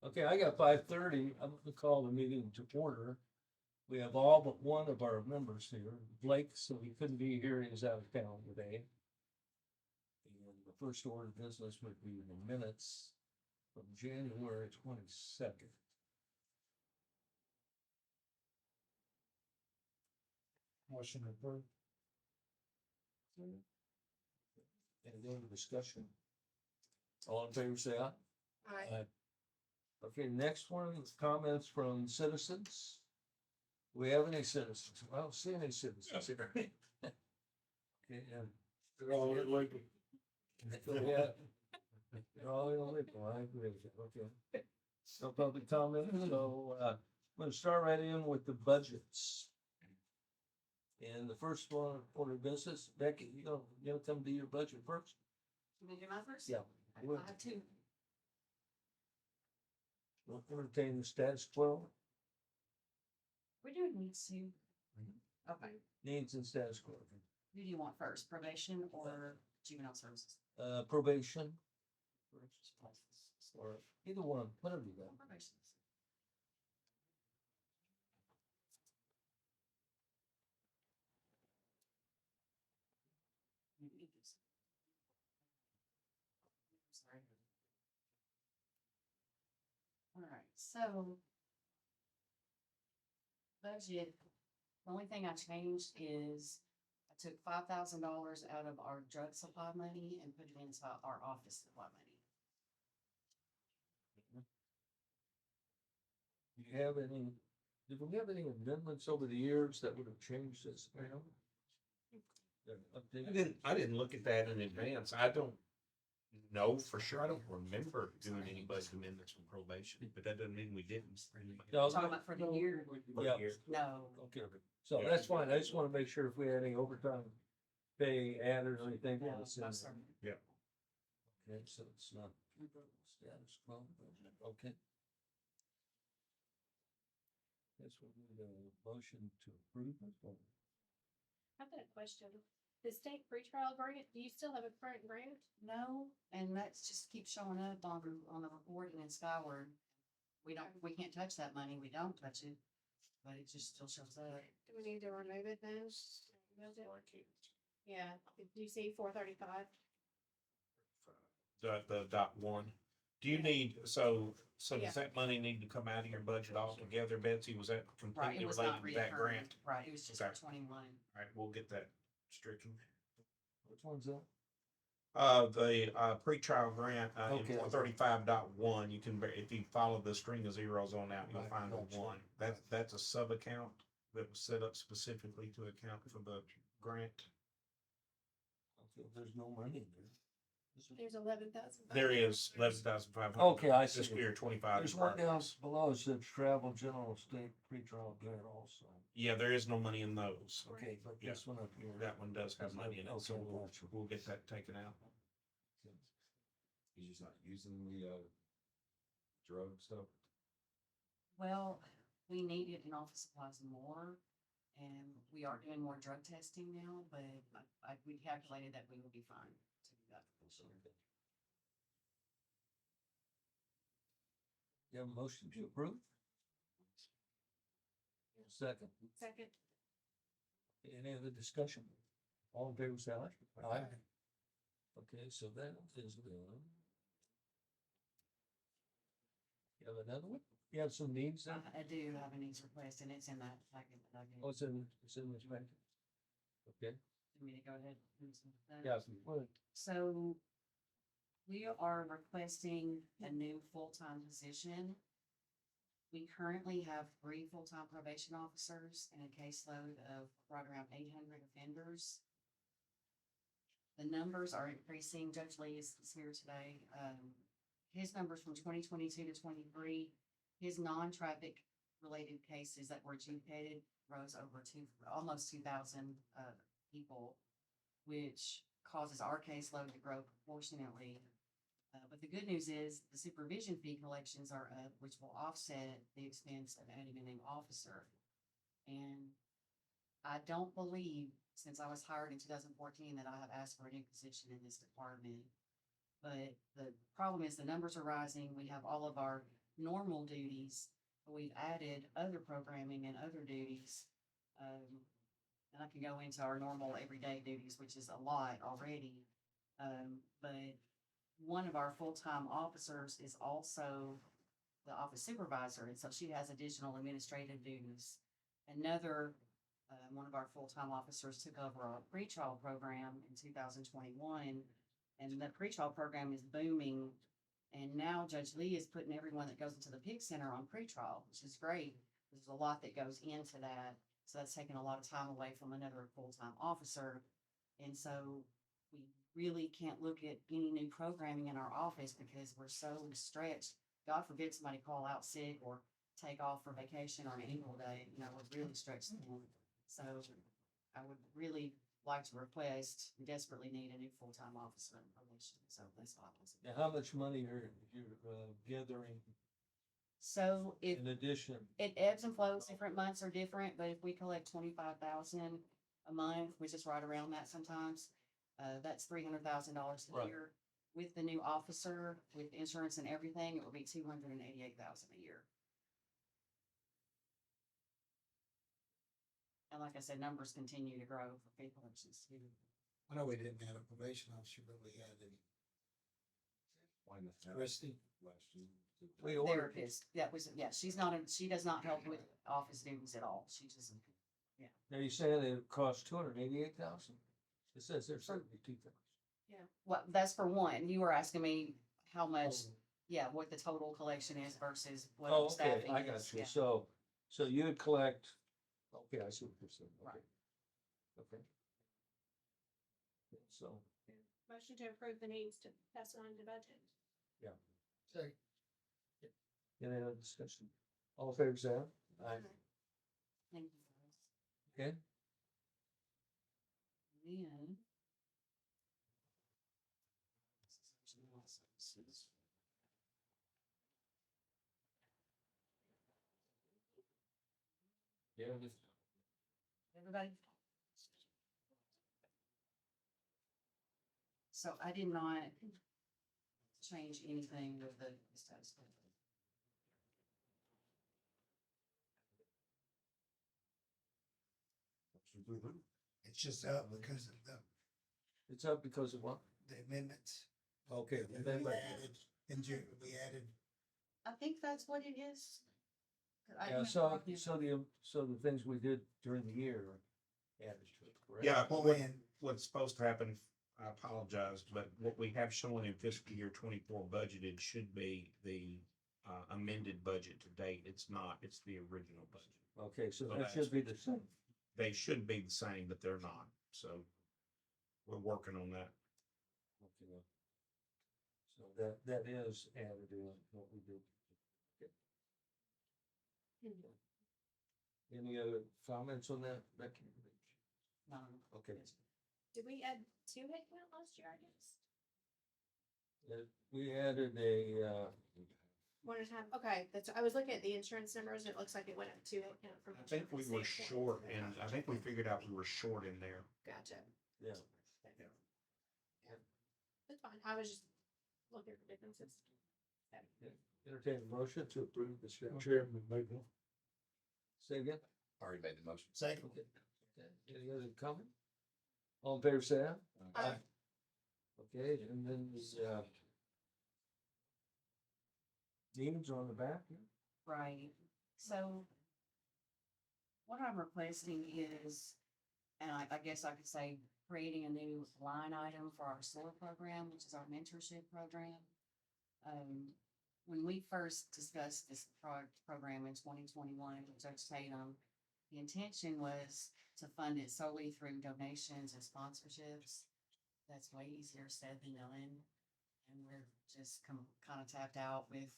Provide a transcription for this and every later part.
Okay, I got 5:30. I'm gonna call the meeting to order. We have all but one of our members here, Blake, so he couldn't be here. He's out of town today. And the first order of business would be the minutes from January 22nd. Motion approved. Any other discussion? All in favor, say aye. Aye. Okay, next one is comments from citizens. Do we have any citizens? I don't see any citizens here. Okay, and They're all illegal. yeah. They're all illegal, I agree with you, okay. No public comment, so, I'm gonna start right in with the budgets. And the first one, order of business, Becky, you gonna come do your budget first? You gonna do my first? Yeah. I have two. We'll entertain the status quo, We're doing needs to. Okay, needs and status quo. who do you want first, probation or juvenile services? Probation. Or either one, whatever you got. Probation. You need this. Sorry. All right, so budget, the only thing I changed is I took $5,000 out of our drug supply money and put it into our office supply money. Do you have any, did we have any amendments over the years that would have changed this? I didn't look at that in advance. I don't know for sure. I don't remember doing any budget amendments from probation, but that doesn't mean we didn't. No, Talking about for the year? Yeah. No, Okay, so that's fine. I just want to make sure if we had any overtime pay added or anything no, else. no, sir. Okay, so it's not status quo, okay. Guess we'll need a motion to approve it. I've got a question. The state pretrial grant, do you still have a current grant? No, and that's just keeps showing up on the report and in Skyward. We can't touch that money. We don't touch it, but it just still shows up. Do we need to remove it then? Remove it? Yeah, do you see 435? The dot one. Do you need, so Yeah. does that money need to come out of your budget altogether, Betsy? Was that Right, completely it was not related to that reoccurring. grant? Right, it was just for Okay. 21. All right, we'll get that stricken. Which one's that? The pretrial grant, in Okay. 435.1, you can, if you follow the string of zeros on that, you'll Right, find the gotcha. one. That's a sub account that was set up specifically to account for the grant. Okay, there's no money in there. There's 11,000. There is 11,500. Okay, I see. Fiscal year 25. There's one down below, it says travel general state pretrial grant also. Yeah, there is no money in those. Okay, but this one up here. That one does have money in it, so Okay, gotcha. we'll get that taken out. He's just not using the drug stuff. Well, we need it in office supplies more, and we are doing more drug testing now, but we calculated that we will be fine to do that. You have a motion to approve? Second. Second. Any other discussion? All in favor, say aye. Aye. Okay, so that is done. You have another one? You have some needs there? I do have a needs request, and it's in that packet that I gave. Oh, it's in this packet. Okay, For me to go ahead and do that. yeah, well, So we are requesting a new full-time position. We currently have 3 full-time probation officers and a caseload of right around 800 offenders. The numbers are increasing. Judge Lee is here today. His numbers from 2022 to 23, his non-traffic related cases that were adjudicated rose over almost 2,000 people, which causes our caseload to grow proportionately. But the good news is the supervision fee collections are up, which will offset the expense of adding a new officer. And I don't believe, since I was hired in 2014, that I have asked for a new position in this department. But the problem is the numbers are rising. We have all of our normal duties, but we've added other programming and other duties. And I can go into our normal everyday duties, which is a lot already. But one of our full-time officers is also the office supervisor, and so she has additional administrative duties. Another, one of our full-time officers took over our pretrial program in 2021, and the pretrial program is booming. And now Judge Lee is putting everyone that goes into the PIC center on pretrial, which is great. There's a lot that goes into that, so that's taking a lot of time away from another full-time officer. And so we really can't look at any new programming in our office because we're so stretched. God forbid somebody call out sick or take off for vacation or an annual day, you know, we're really stretched thin. So I would really like to request, we desperately need a new full-time officer in probation, so that's why I was. Now, how much money are you, gathering So if in addition? it ebbs and flows, different months are different, but if we collect 25,000 a month, which is right around that sometimes, that's $300,000 a Right. year. With the new officer, with insurance and everything, it would be 288,000 a year. And like I said, numbers continue to grow for people. It's just, I know we didn't have a probation officer, but we had a Why not? Christie. Last year. We ordered, therapist, that was, yeah, she's not, she does not help with office duties at all. She just, now you saying it cost 288,000? It says there's 72,000. well, that's for one. You were asking me how much, yeah, what the total collection is versus what Oh, our okay, staffing I is. got you. Yeah. So you would collect, okay, I see what you're saying. Okay. Okay. Yeah, so, Motion to approve the names to pass on to budget. Say, any other discussion? All in favor, say aye. Aye. Thank you, guys. Okay, Then. yeah, Everybody? So I did not change anything with the status quo. it's just up because of it's up because of what? the amendments. Okay, And then, we added, in June, we added, I think that's what it is. 'Cause I yeah, remember so, talking about- so the things we did during the year added to it, correct? Yeah, when, what's supposed to happen, I apologize, but what we have shown in fiscal year 24 budgeted should be the amended budget to date. It's not, it's the original budget. Okay, so So that should be the same. They should be the same, but they're not. So we're working on that. Okay. So that is added in what we did. Okay. Any other comments on that, Becky? No, Okay. Did we add 2 headcount last year, I guess? We added a, 1.5, okay, that's, I was looking at the insurance numbers, and it looks like it went up 2 headcount from. I think we were short, and I think we figured out we were short in there. Gotcha. yeah, That's fine, I was just looking for differences. entertain a motion to approve the sheriff. Chairman, maybe. Say again? Already made the motion. Second. Okay. Any other comment? All in favor, say aye. Aye. Okay, and then the, names are on the back here. right. So what I'm requesting is, and I guess I could say, creating a new line item for our SOAR program, which is our mentorship program. When we first discussed this program in 2021 with Judge Tatum, the intention was to fund it solely through donations and sponsorships. That's way easier said than done. And we're just kind of tapped out with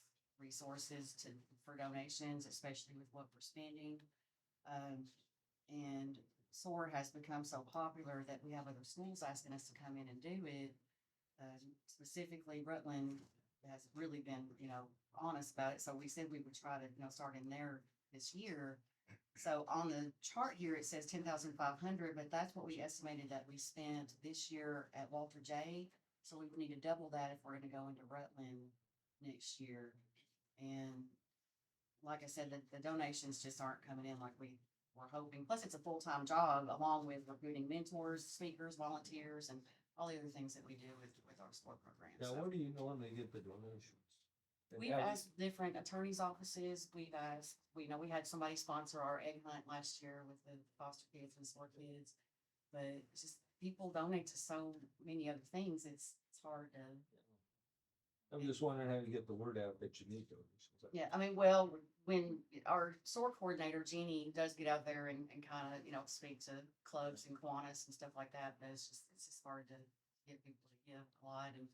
resources for donations, especially with what we're spending. And SOAR has become so popular that we have other schools asking us to come in and do it. Specifically, Rutland has really been, honest about it. So we said we would try to, start in there this year. So on the chart here, it says 10,500, but that's what we estimated that we spent this year at Walter J. So we would need to double that if we're gonna go into Rutland next year. And like I said, the donations just aren't coming in like we were hoping. Plus, it's a full-time job along with recruiting mentors, speakers, volunteers, and all the other things that we do with our sport program. Now, So where do you normally get the donations? And we've how do you- asked different attorneys' offices. We've asked, we know we had somebody sponsor our egg hunt last year with the foster kids and sport kids. But it's just people donate to so many other things. It's hard to. I'm just wondering how you get the word out that you need donations. Yeah, I mean, well, when our SOAR coordinator, Jeannie, does get out there and kind of, speak to clubs and Kiwanis and stuff like that, but it's just hard to get people to give a lot. And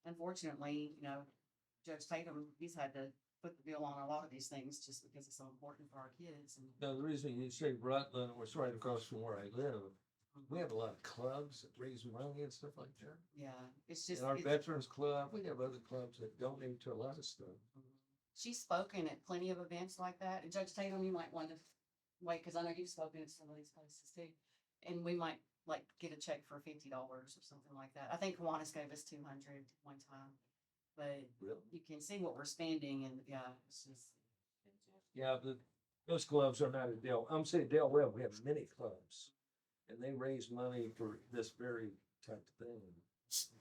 unfortunately, Judge Tatum, he's had to put the bill on a lot of these things just because it's so important for our kids. And Now, the reason you say Rutland was right across from where I live, we have a lot of clubs that raise money and stuff like that. yeah, it's just. And our it's- Veterans Club, we have other clubs that donate to a lot of stuff. She's spoken at plenty of events like that. And Judge Tatum, you might want to wait, because I know you've spoken at some of these places too. And we might like get a check for $50 or something like that. I think Kiwanis gave us 200 one time. But Really? you can see what we're spending and yeah, it's just, Yeah, those clubs are not a deal. I'm saying Del Webb, we have many clubs. And they raise money for this very type of thing.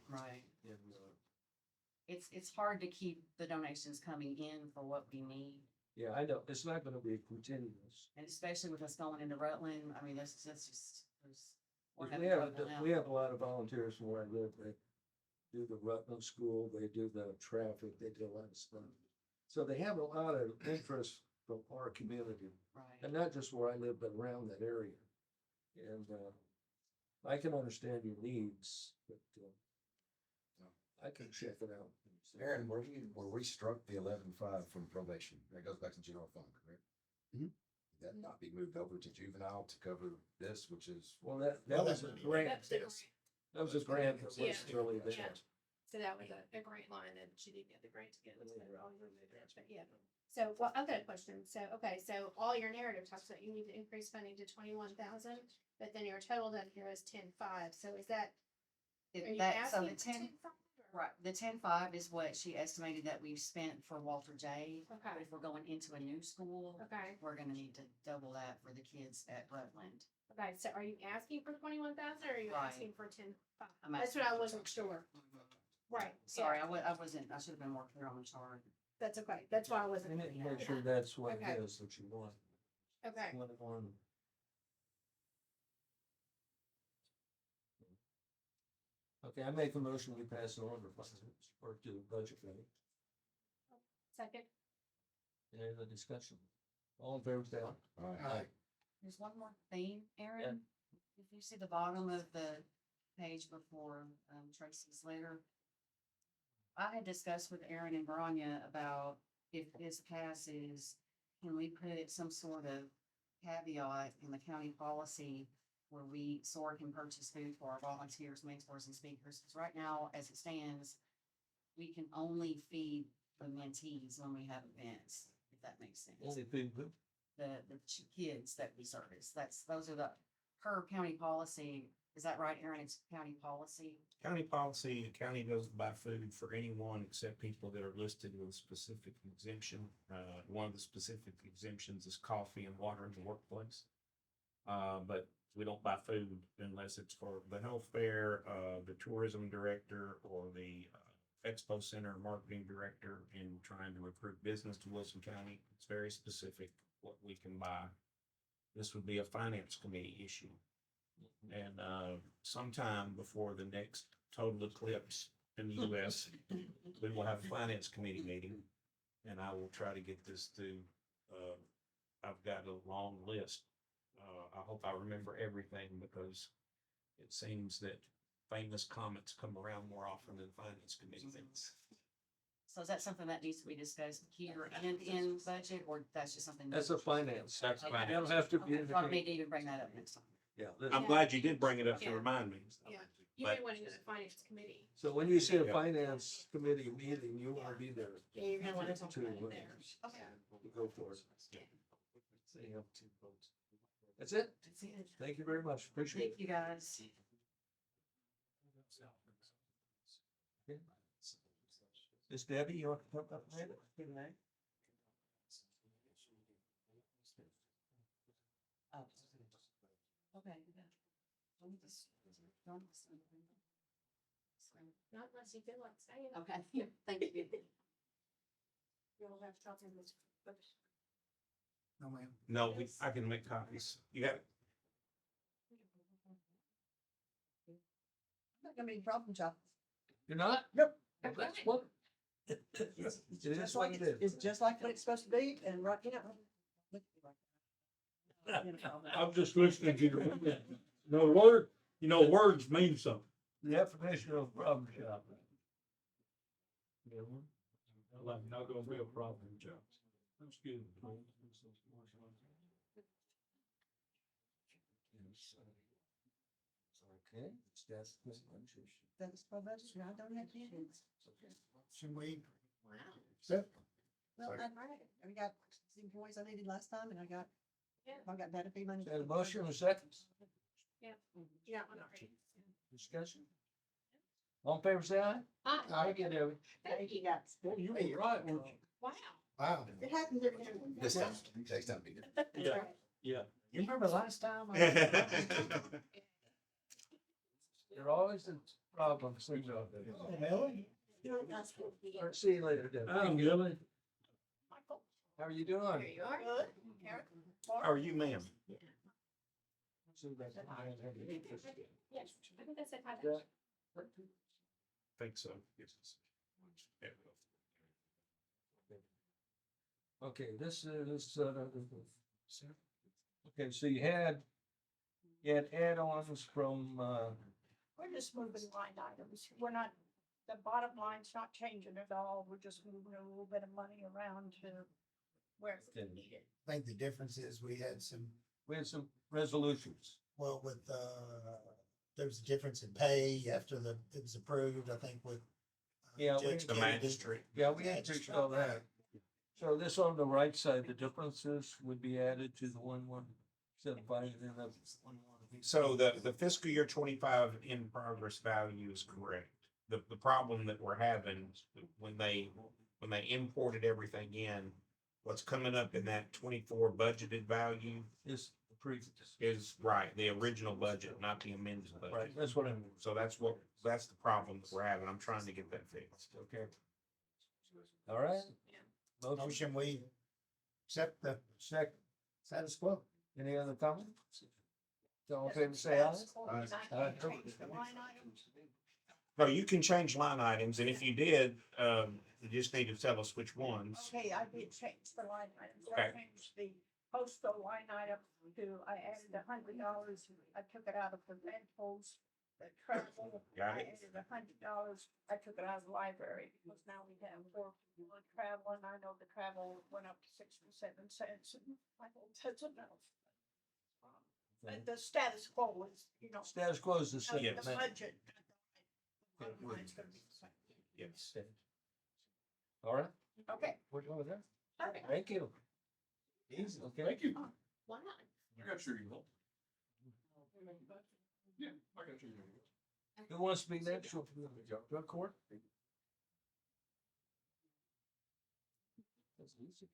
right. And, It's hard to keep the donations coming in for what we need. yeah, I know, it's not gonna be continuous. And especially with us going into Rutland, I mean, that's just, we're We having have, trouble now. we have a lot of volunteers from where I live, they do the Rutland School, they do the traffic, they do a lot of stuff. So they have a lot of interest from our community, Right. and not just where I live, but around that area. And, I can understand your needs, but, I can check it out. Aaron, were we struck the 11.5 from probation? That goes back to general fund, correct? Mhm. That not be moved over to juvenile to cover this, which is. Well, that Well, was a that- grant, That's the grant. that was a grant that Yeah. was really there. Yeah. So that was a grant line and she didn't get the grant to get it, so all you removed it, but yeah. So, well, I've got a question. So, okay, so all your narrative talks about you need to increase funding to 21,000, but then your total down here is 10,500. So is that, are you So asking the for 10, 10,500? right, the 10.5 is what she estimated that we've spent for Walter J. But Okay, if we're going into a new school, okay, we're gonna need to double that for the kids at Rutland. okay. So are you asking for 21,000 or are you Right. asking for 10,500? I'm That's what asking I for wasn't sure. Right. Sorry, yeah, I wasn't, I should have been more clear on the chart. That's okay. That's why I wasn't. And make sure that's what Okay. it is that you want. Okay. On. Okay, I make a motion, we pass it on to finance or to the budget committee. Second. Any other discussion? All in favor, say aye. All right. Aye. There's one more thing, Aaron. If you see the bottom of the page before Tracy's letter, I had discussed with Aaron and Branya about if this passes, can we put some sort of caveat in the county policy where we SOAR can purchase food for our volunteers, mentors, and speakers? Because right now, as it stands, we can only feed the mentees when we have events, if that makes sense. Only food, The kids that we service. Those are her county policy. Is that right, Aaron? It's county policy? County policy, the county doesn't buy food for anyone except people that are listed with a specific exemption. One of the specific exemptions is coffee and water in the workplace. But we don't buy food unless it's for the health fair, the tourism director, or the expo center marketing director in trying to recruit business to Wilson County. It's very specific what we can buy. This would be a finance committee issue. And sometime before the next total eclipse in the US, we will have a finance committee meeting. And I will try to get this through. I've got a long list. I hope I remember everything because it seems that famous comments come around more often than finance committee things. So is that something that needs to be discussed here and in budget, or that's just something? that's a finance. That's Okay. finance. That'll have to be Okay, in the I need case. to even bring that up next time. Yeah. I'm glad you did bring it up to Yeah. remind me. Yeah. You But- may want to go to finance committee. So when you say a Yeah. finance committee meeting, you want to be there Yeah, you're gonna want to talk to, about it there. Okay. to go for it. See ya. That's it. That's it. Thank you very much. Appreciate it. Thank you, guys. Miss Debbie, you want to come up a minute? Oh. Okay. Don't just- don't just- Not unless you feel like saying. Okay, thank you. You'll have to talk to this. No, ma'am. No, I can make copies. You got it? Not gonna be a problem, Chuck. You're not? Yep. Well, that's what. It is Just what like it is. It's just like what it's supposed to be, and right, you know. look at me like that. You know, I'm just listening to you. No word, words mean something. The definition of problem child. Like, not gonna be a problem, Joe. That's good. Okay, that's. That's my budget, and I don't have to do it. Should we? Wow. Well, I got the employees I needed last time, and I got better fee money. Got a motion and a second, You got one already. discussion? All in favor, say aye. Hi. Aye, get Debbie. Thank you, guys. You were right, weren't you? Wow. Wow. It happens every now and This then. time, next time be good. Yeah. Yeah. You remember last time? There always a problem, so. Melanie? You're not supposed to be. All right, see you later, Debbie. I'm Billy. Michael, How are you there doing? you are. Good. Eric. How are you, ma'am? Yes, I think I said hi. Yeah. Think so. Yes. There we go. Okay, this is, okay, so you had add-ons from, We're just moving line items. We're not, the bottom line's not changing at all. We're just moving a little bit of money around to where it's Okay. needed. I think the difference is we had some resolutions. well, with, there was a difference in pay after it was approved, I think with. Yeah, Judge The Kennedy. magistrate. Yeah, we Yeah, had just to all that. So this on the right side, the differences would be added to the 1,175 and then the 1,1. So the fiscal year 25 in progress value is correct. The problem that we're having when they imported everything in, what's coming up in that 24 budgeted value Is the previous, is right, the original budget, not the amended budget. right, that's what I mean, So that's the problem that we're having. I'm trying to get that fixed. okay. All right. Motion, Motion, we accept the second, status quo. any other comments? All in favor, say aye. Aye. Change the line items. No, you can change line items, and if you did, you just need to tell us which ones. Okay, I did change the line items. Okay. I changed the postal line item to, I added $100. I took it out of the rentals, the travel. Got I it. added $100. I took it out of the library because now we have more travel, and I know the travel went up to 67 cents, and I hope that's enough. But the status quo is, Status quo is the the same. the budget. Okay, Bottom line's gonna be the same. Yes. All right, Okay, we're going with that. perfect. Thank you. Easy, okay. Thank you. Wow. I got your email. Yeah, I got your email. Who wants to be next? Drug court? That's easy.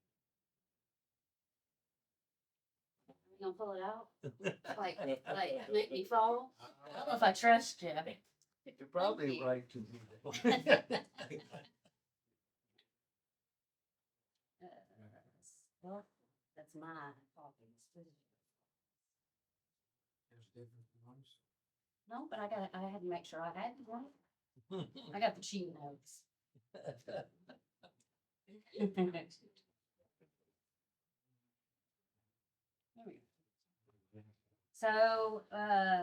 You gonna pull it out? Like, make me fall? I don't know if I trust you. You're probably you. right to do that. Well, that's my copy. There's different ones. No, but I had to make sure I had the right. I got the cheat notes. There we go. So,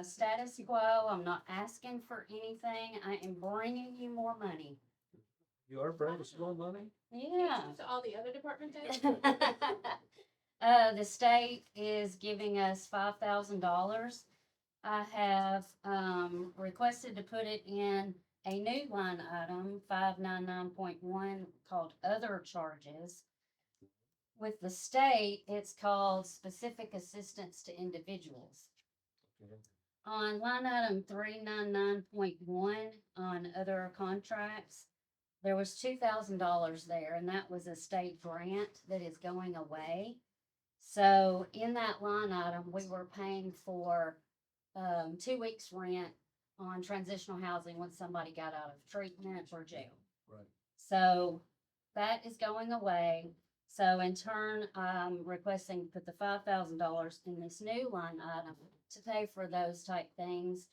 status quo, I'm not asking for anything. I am bringing you more money. You are bringing some more money? Yeah. So all the other department heads? The state is giving us $5,000. I have, requested to put it in a new line item, 599.1, called other charges. With the state, it's called specific assistance to individuals. On line item 399.1 on other contracts, there was $2,000 there, and that was a state grant that is going away. So in that line item, we were paying for 2 weeks rent on transitional housing when somebody got out of treatment or jail. Right. So that is going away. So in turn, I'm requesting to put the $5,000 in this new line item to pay for those type things.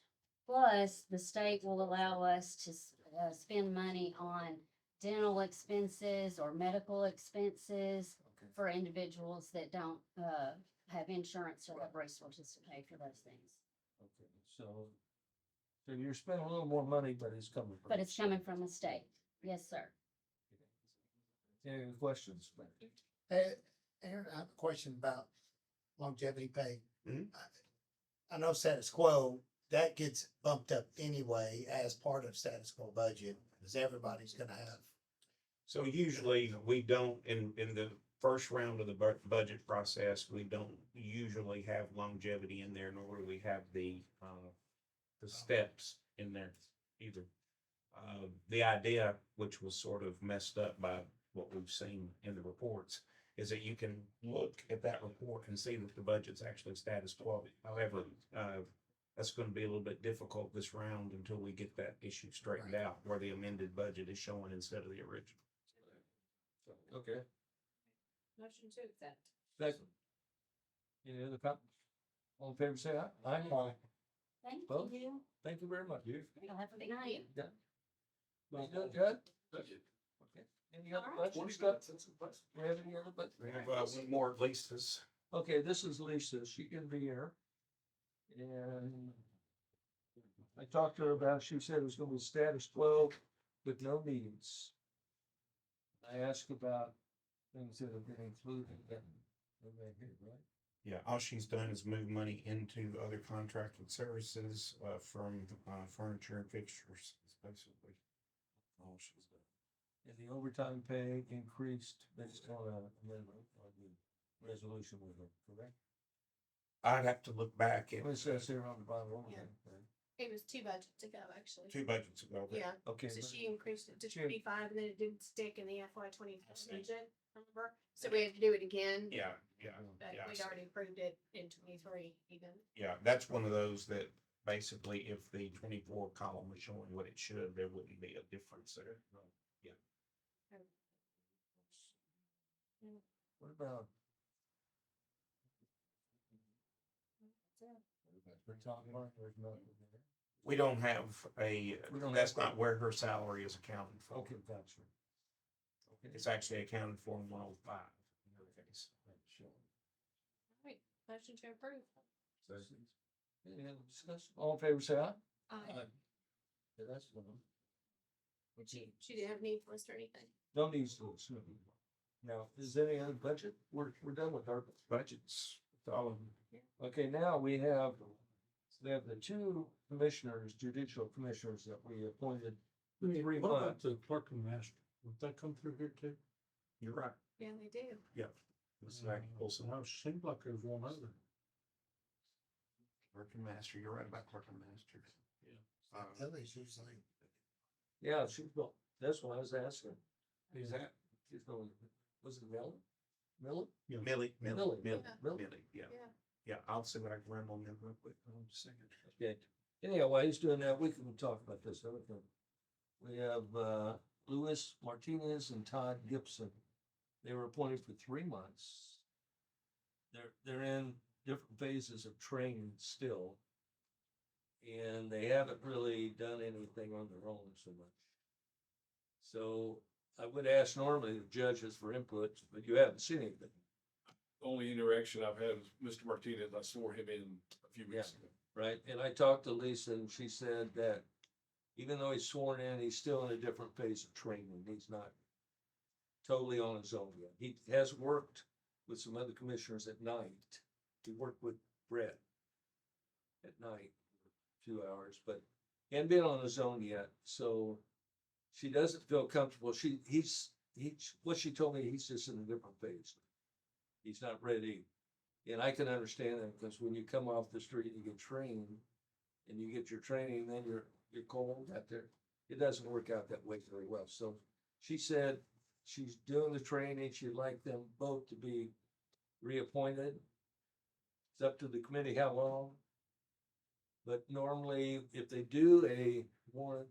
Plus, the state will allow us to spend money on dental expenses or medical expenses Okay. for individuals that don't have insurance or have resources to pay for those things. Okay, so you're spending a little more money, but it's coming from. But it's coming from the state. Yes, sir. Any questions? Hey, Aaron, I have a question about longevity pay. Mhm. I know status quo, that gets bumped up anyway as part of status quo budget, because everybody's gonna have. So usually we don't, in the first round of the budget process, we don't usually have longevity in there, nor do we have the steps in there either. The idea, which was sort of messed up by what we've seen in the reports, is that you can look at that report and see that the budget's actually status quo. However, that's gonna be a little bit difficult this round until we get that issue straightened Right. out, where the amended budget is showing instead of the original. Okay, Motion to accept. second. Any other comments? All in favor, say aye. Aye. Thank Both? you. Thank you very much. Y'all have a good night. Yeah. You doing good? Okay. Any other budget stuff? We have any other budget? We have one more Lisa's. Okay, this is Lisa. She can be here. And I talked to her about, she said it was gonna be status quo with no needs. I asked about things that have been included in right here, right? Yeah, all she's done is move money into other contracted services, from, furniture and fixtures, is basically all she's done. And the overtime pay increased based on a amendment on the resolution with her, correct? I'd have to look back at It says here on the bottom. overtime pay. It was 2 budgets ago, actually. 2 budgets ago. Yeah, Okay. so but- she increased it to She- 25 and then it didn't stick in the FY 24 see. budget, remember? So we had to do it again. Yeah, But yeah, I we'd see. already approved it in 23 even. Yeah, that's one of those that basically if the 24 column was showing what it should, there wouldn't be a difference there. Yeah. What about? The top line, there's nothing there. We don't have We don't that's have- not where her salary is accounted for. Okay, gotcha. Okay. It's actually accounted for in 105 in her case. Right, motion to approve. Any other discussion? All in favor, say aye. Aye. Yeah, that's one. She didn't have need for us or anything. No needs to assume. Now, is there any other budget? We're done with our Budgets, all of them. Okay, now we have the two commissioners, judicial commissioners that we appointed. Three What about months. the clerk and master? Would that come through here too? You're right. Yeah, they do. Yep. This is actually Olson. It seemed like there was one other. Clerk and master, you're right about clerk and master. Ellie's usually. Yeah, that's what I was asking. Who's that? She's going, was it Miller? Miller? Millie. Millie. Yeah. Millie. Yeah. Yeah. Yeah, I'll see what I can run on them real quick. Hold on just a second. Okay. Anyhow, while he's doing that, we can talk about this other thing. We have, Louis Martinez and Todd Gibson. They were appointed for 3 months. They're in different phases of training still. And they haven't really done anything on their own so much. So I would ask normally the judges for input, but you haven't seen anything. Only interaction I've had with Mr. Martinez, I swore him in a few weeks ago. Right, and I talked to Lisa and she said that even though he's sworn in, he's still in a different phase of training. He's not totally on his own yet. He has worked with some other commissioners at night. He worked with Brett at night, 2 hours, but he hadn't been on his own yet. So she doesn't feel comfortable. What she told me, he's just in a different phase. He's not ready. And I can understand that because when you come off the street and you get trained and you get your training, then you're cold out there. It doesn't work out that way very well. So she said she's doing the training. She'd like them both to be reappointed. It's up to the committee how long. But normally, if they do a warrant,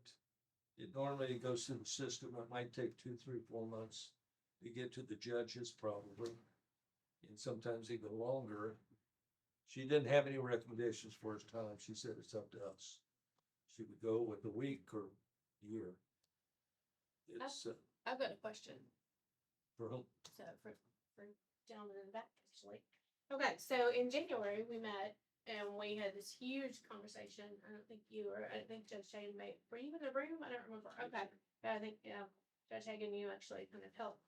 it normally goes through the system. It might take 2, 3, 4 months to get to the judges probably. And sometimes even longer. She didn't have any recommendations first time. She said it's up to us. She would go with a week or a year. It's, I've got a question. for whom? So for gentlemen in the back, actually. Okay, so in January, we met and we had this huge conversation. I don't think you were, I think Judge Hagan were you in the room? I don't remember. Okay. I think, Judge Hagan, you actually kind of helped.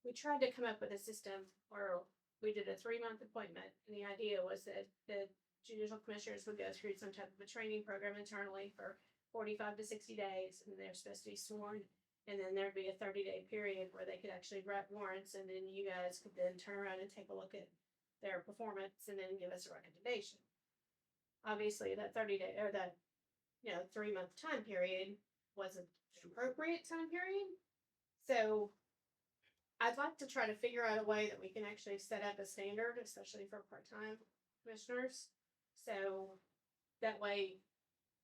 We tried to come up with a system where we did a 3-month appointment, and the idea was that the judicial commissioners would go through some type of a training program internally for 45 to 60 days, and they're supposed to be sworn. And then there'd be a 30-day period where they could actually write warrants, and then you guys could then turn around and take a look at their performance and then give us a recommendation. Obviously, that 30-day or that 3-month time period wasn't an appropriate time period. So I'd like to try to figure out a way that we can actually set up a standard, especially for part-time commissioners. So that way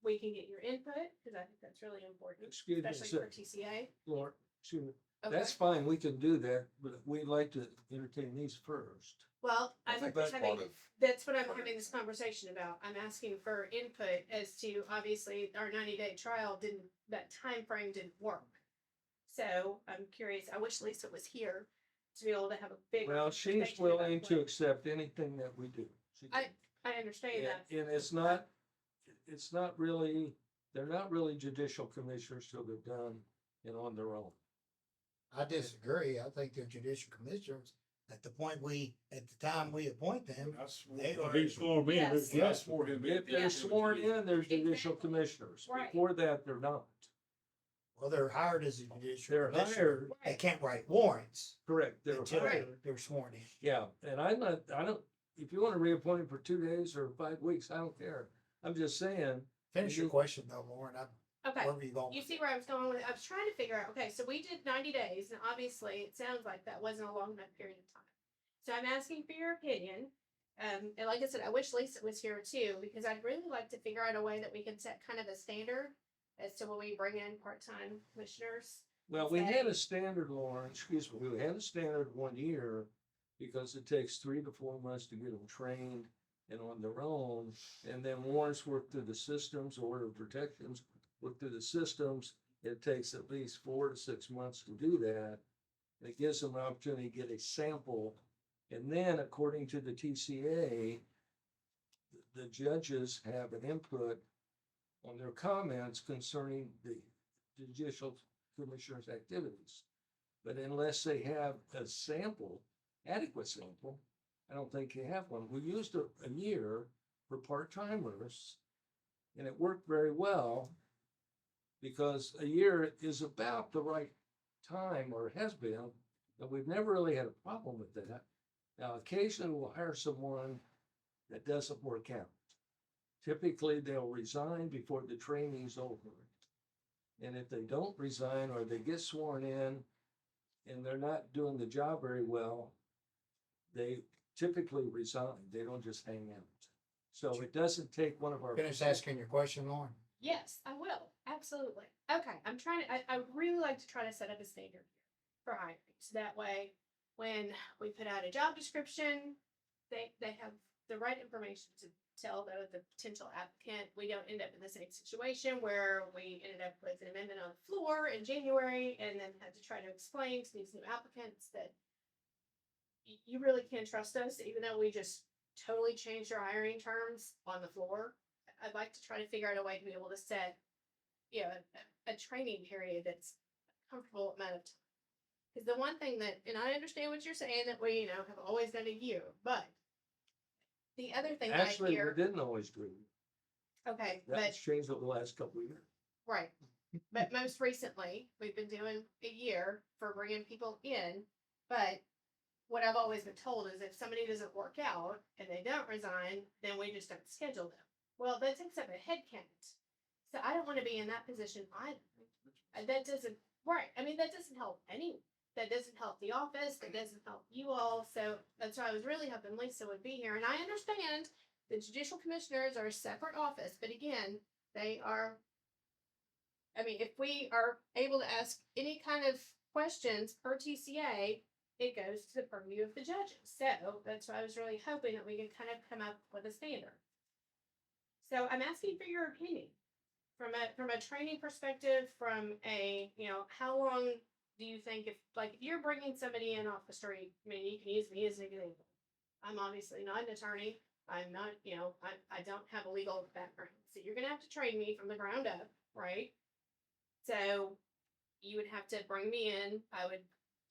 we can get your input, because I think that's really important, Excuse me, especially for TCA. Lord, excuse me. Okay. That's fine, we can do that, but we'd like to entertain these first. Well, I think that's part of. that's what I'm having this conversation about. I'm asking for input as to, obviously, our 90-day trial that time frame didn't work. So I'm curious, I wish Lisa was here to be able to have a big. Well, she's conversation about willing to what- accept anything that we do. She I- can. I understand that. And it's not really, they're not really judicial commissioners till they're done and on their own. I disagree. I think they're judicial commissioners at the time we appoint them. They are. He's sworn in. Yes. Yeah. I swore him in. If they're sworn in, they're judicial Exactly. commissioners. Right. Before that, they're not. Well, they're hired as a judicial They're commissioner. hired, They can't write warrants correct, they're until hired. they're sworn in. Yeah, and I don't, if you want to reappoint him for 2 days or 5 weeks, I don't care. I'm just saying, Finish your question though, Lauren. Okay. Wherever you going. You see where I was going with it? I was trying to figure out, okay, so we did 90 days, and obviously it sounds like that wasn't a long enough period of time. So I'm asking for your opinion. And like I said, I wish Lisa was here too, because I'd really like to figure out a way that we can set kind of a standard as to when we bring in part-time commissioners. well, we Okay. had a standard, Lauren, excuse me, we had a standard 1 year because it takes 3 to 4 months to get them trained and on their own. And then warrants work through the systems, order of protections work through the systems. It takes at least 4 to 6 months to do that. It gives them an opportunity to get a sample. And then according to the TCA, the judges have an input on their comments concerning the judicial commissioner's activities. But unless they have a sample, adequate sample, I don't think you have one. We used a year for part-timers, and it worked very well because a year is about the right time, or has been, and we've never really had a problem with that. Now, occasionally we'll hire someone that doesn't work out. Typically, they'll resign before the training's over. And if they don't resign or they get sworn in and they're not doing the job very well, they typically resign. They don't just hang out. So it doesn't take one of our. Finish asking your question, Lauren. Yes, I will. Absolutely. Okay, I really like to try to set up a standard for hiring. So that way, when we put out a job description, they have the right information to tell the potential applicant. We don't end up in the same situation where we ended up with an amendment on the floor in January and then had to try to explain to these new applicants that you really can't trust us, even though we just totally changed our hiring terms on the floor. I'd like to try to figure out a way to be able to set, a training period that's a comfortable amount of time. Because the one thing that, and I understand what you're saying, that we, have always done a year, but the other thing that I Actually, we hear, didn't always do. okay, That but, has changed over the last couple of years. right. But most recently, we've been doing a year for bringing people in, but what I've always been told is if somebody doesn't work out and they don't resign, then we just don't schedule them. Well, that takes up a head count. So I don't want to be in that position either. That doesn't, right, that doesn't help anyone. that doesn't help the office, that doesn't help you all. So that's why I was really hoping Lisa would be here. And I understand the judicial commissioners are a separate office, but again, they are. I mean, if we are able to ask any kind of questions per TCA, it goes to the purview of the judges. So that's why I was really hoping that we could kind of come up with a standard. So I'm asking for your opinion from a training perspective, from a, how long do you think if you're bringing somebody in off the street, I mean, you can use me as an example. I'm obviously not an attorney. I'm not, I don't have a legal background. So you're going to have to train me from the ground up, right? So you would have to bring me in. I would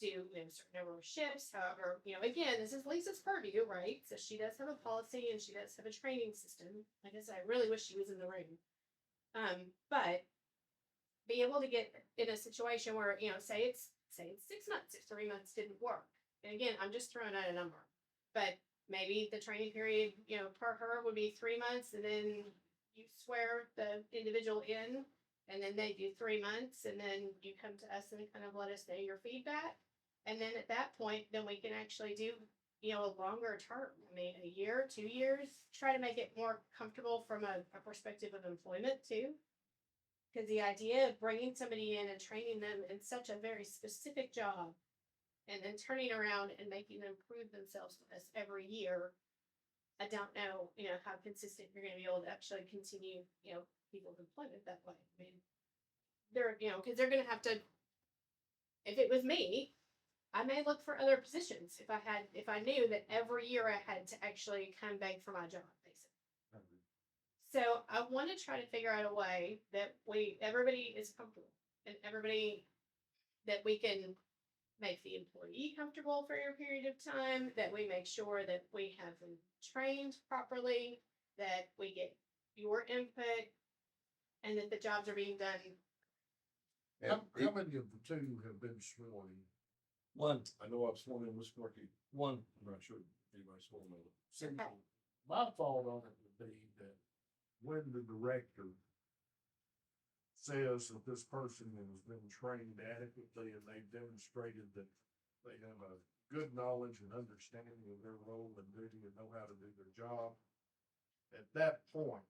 do a certain number of shifts. However, again, this is Lisa's purview, right? So she does have a policy and she does have a training system. Like I said, I really wish she was in the room. But be able to get in a situation where, say it's 6 months, if 3 months didn't work. And again, I'm just throwing out a number, but maybe the training period, per her would be 3 months, and then you swear the individual in, and then they do 3 months, and then you come to us and kind of let us know your feedback. And then at that point, then we can actually do, a longer term. I mean, a year, 2 years, try to make it more comfortable from a perspective of employment too. Because the idea of bringing somebody in and training them in such a very specific job and then turning around and making them prove themselves to us every year, I don't know, how consistent you're going to be able to actually continue, people's employment that way. I mean, they're, because they're going to have to, if it was me, I may look for other positions if I knew that every year I had to actually come beg for my job, basically. So I want to try to figure out a way that everybody is comfortable and everybody that we can make the employee comfortable for a period of time, that we make sure that we have them trained properly, that we get your input, and that the jobs are being done. How many of the two have been sworn in? One, I know I've sworn in Mr. Markey. one. I'm not sure anybody sworn in. Okay. My thought on it would be that when the director says that this person has been trained adequately and they've demonstrated that they have a good knowledge and understanding of their role and duty and know how to do their job, at that point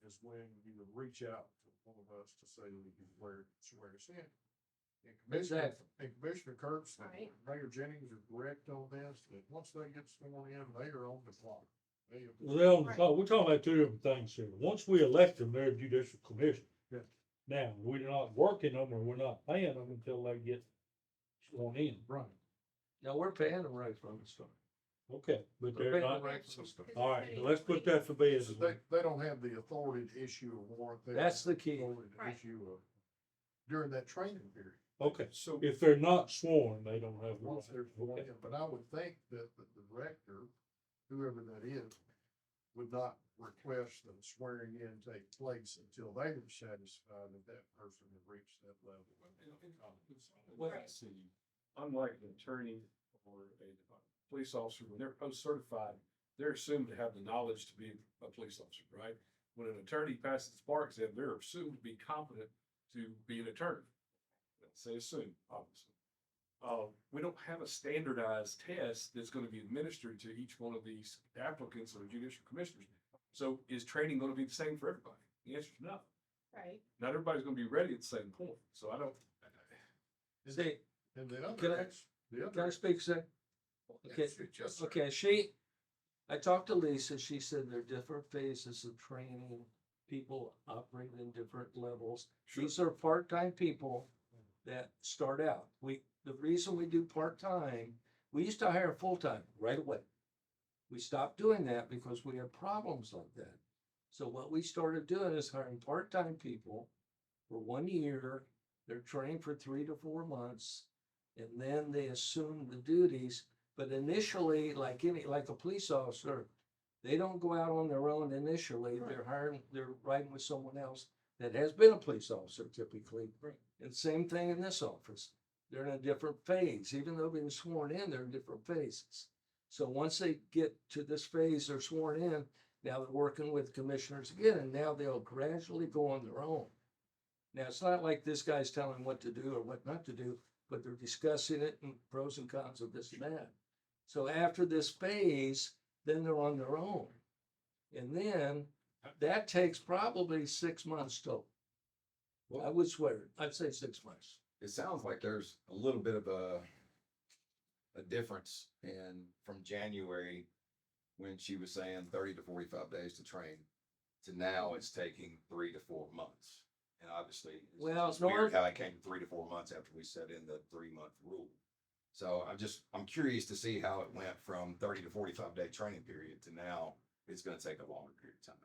is when you would reach out to one of us to say we can swear us in. And Commissioner Kurtz and Right. Mayor Jennings are correct on this, that once they get sworn in, they are on the clock. Well, We're talking about two different things here. Once we elect them, they're judicial commission. Yeah. Now, we're not working them or we're not paying them until they get sworn in. Right. Now, we're paying them right from the start. Okay, but We're they're paying not, them right from the start. all right, so let's put that for bed. So they don't have the authority to issue a warrant. They That's have the key. authority to Right. issue during that training period. Okay, So if they're not sworn, they don't have. the once right. they're sworn Okay. in, but I would think that the director, whoever that is, would not request that swearing in take place until they were satisfied that that person had reached that level. Well, I see, unlike an attorney or a police officer, when they're post-certified, they're assumed to have the knowledge to be a police officer, right? When an attorney passes the bar exam, they're assumed to be competent to be an attorney. Let's say assume, obviously. We don't have a standardized test that's going to be administered to each one of these applicants or judicial commissioners. So is training going to be the same for everybody? The answer is no. Right. Not everybody's going to be ready at the same point. So I don't. See, And the Can I- can I speak a second? Okay, okay, I talked to Lisa, she said there are different phases of training, people operate in different levels. These are part-time people that start out. The reason we do part-time, we used to hire full-time right away. We stopped doing that because we had problems like that. So what we started doing is hiring part-time people for 1 year. They're trained for 3 to 4 months, and then they assume the duties. But initially, like a police officer, they don't go out on their own initially. They're riding with someone else that has been a police officer typically. And same thing in this office. They're in a different phase. Even though they've been sworn in, they're in different phases. So once they get to this phase, they're sworn in. Now they're working with commissioners again, and now they'll gradually go on their own. Now, it's not like this guy's telling what to do or what not to do. but they're discussing it and pros and cons of this and that. So after this phase, then they're on their own. And then that takes probably 6 months total. I would swear, I'd say 6 months. It sounds like there's a little bit of a difference in from January when she was saying 30 to 45 days to train to now it's taking 3 to 4 months. And obviously, Well, it's weird North- how it came to 3 to 4 months after we set in the 3-month rule. So I'm curious to see how it went from 30 to 45 day training period to now it's gonna take a longer period of time.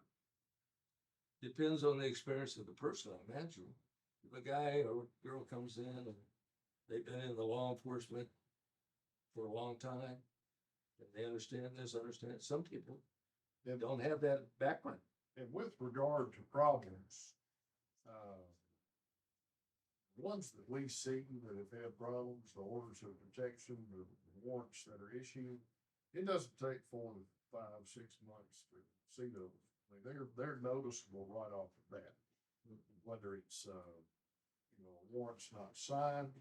Depends on the experience of the person, I imagine. If a guy or girl comes in and they've been in the law enforcement for a long time, and they understand this, understand it. Some people don't have that background. And with regard to problems, ones that we see that have had problems, the orders of protection, the warrants that are issued, it doesn't take 4 to 5, 6 months to see those. I mean, they're noticeable right off the bat. Whether it's, warrants not signed,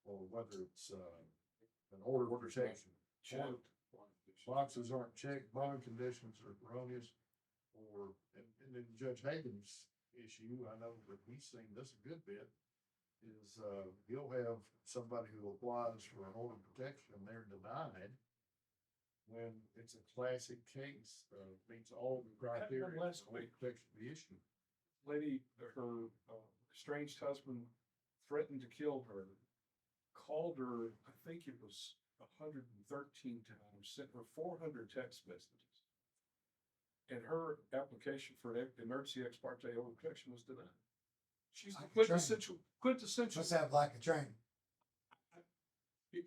or whether it's, an order of protection. Boxes aren't checked, bond conditions are erroneous, or, and then Judge Hagan's issue, I know that he's seen this a good bit, is, you'll have somebody who applies for an order of protection and they're denied when it's a classic case, meets all the criteria. for last order of protection to be issued. Lady, her estranged husband threatened to kill her, called her, I think it was 113 times, sent her 400 text messages. And her application for an emergency ex parte order of protection was denied. She's the Like a train. quintessential. Let's have like a train.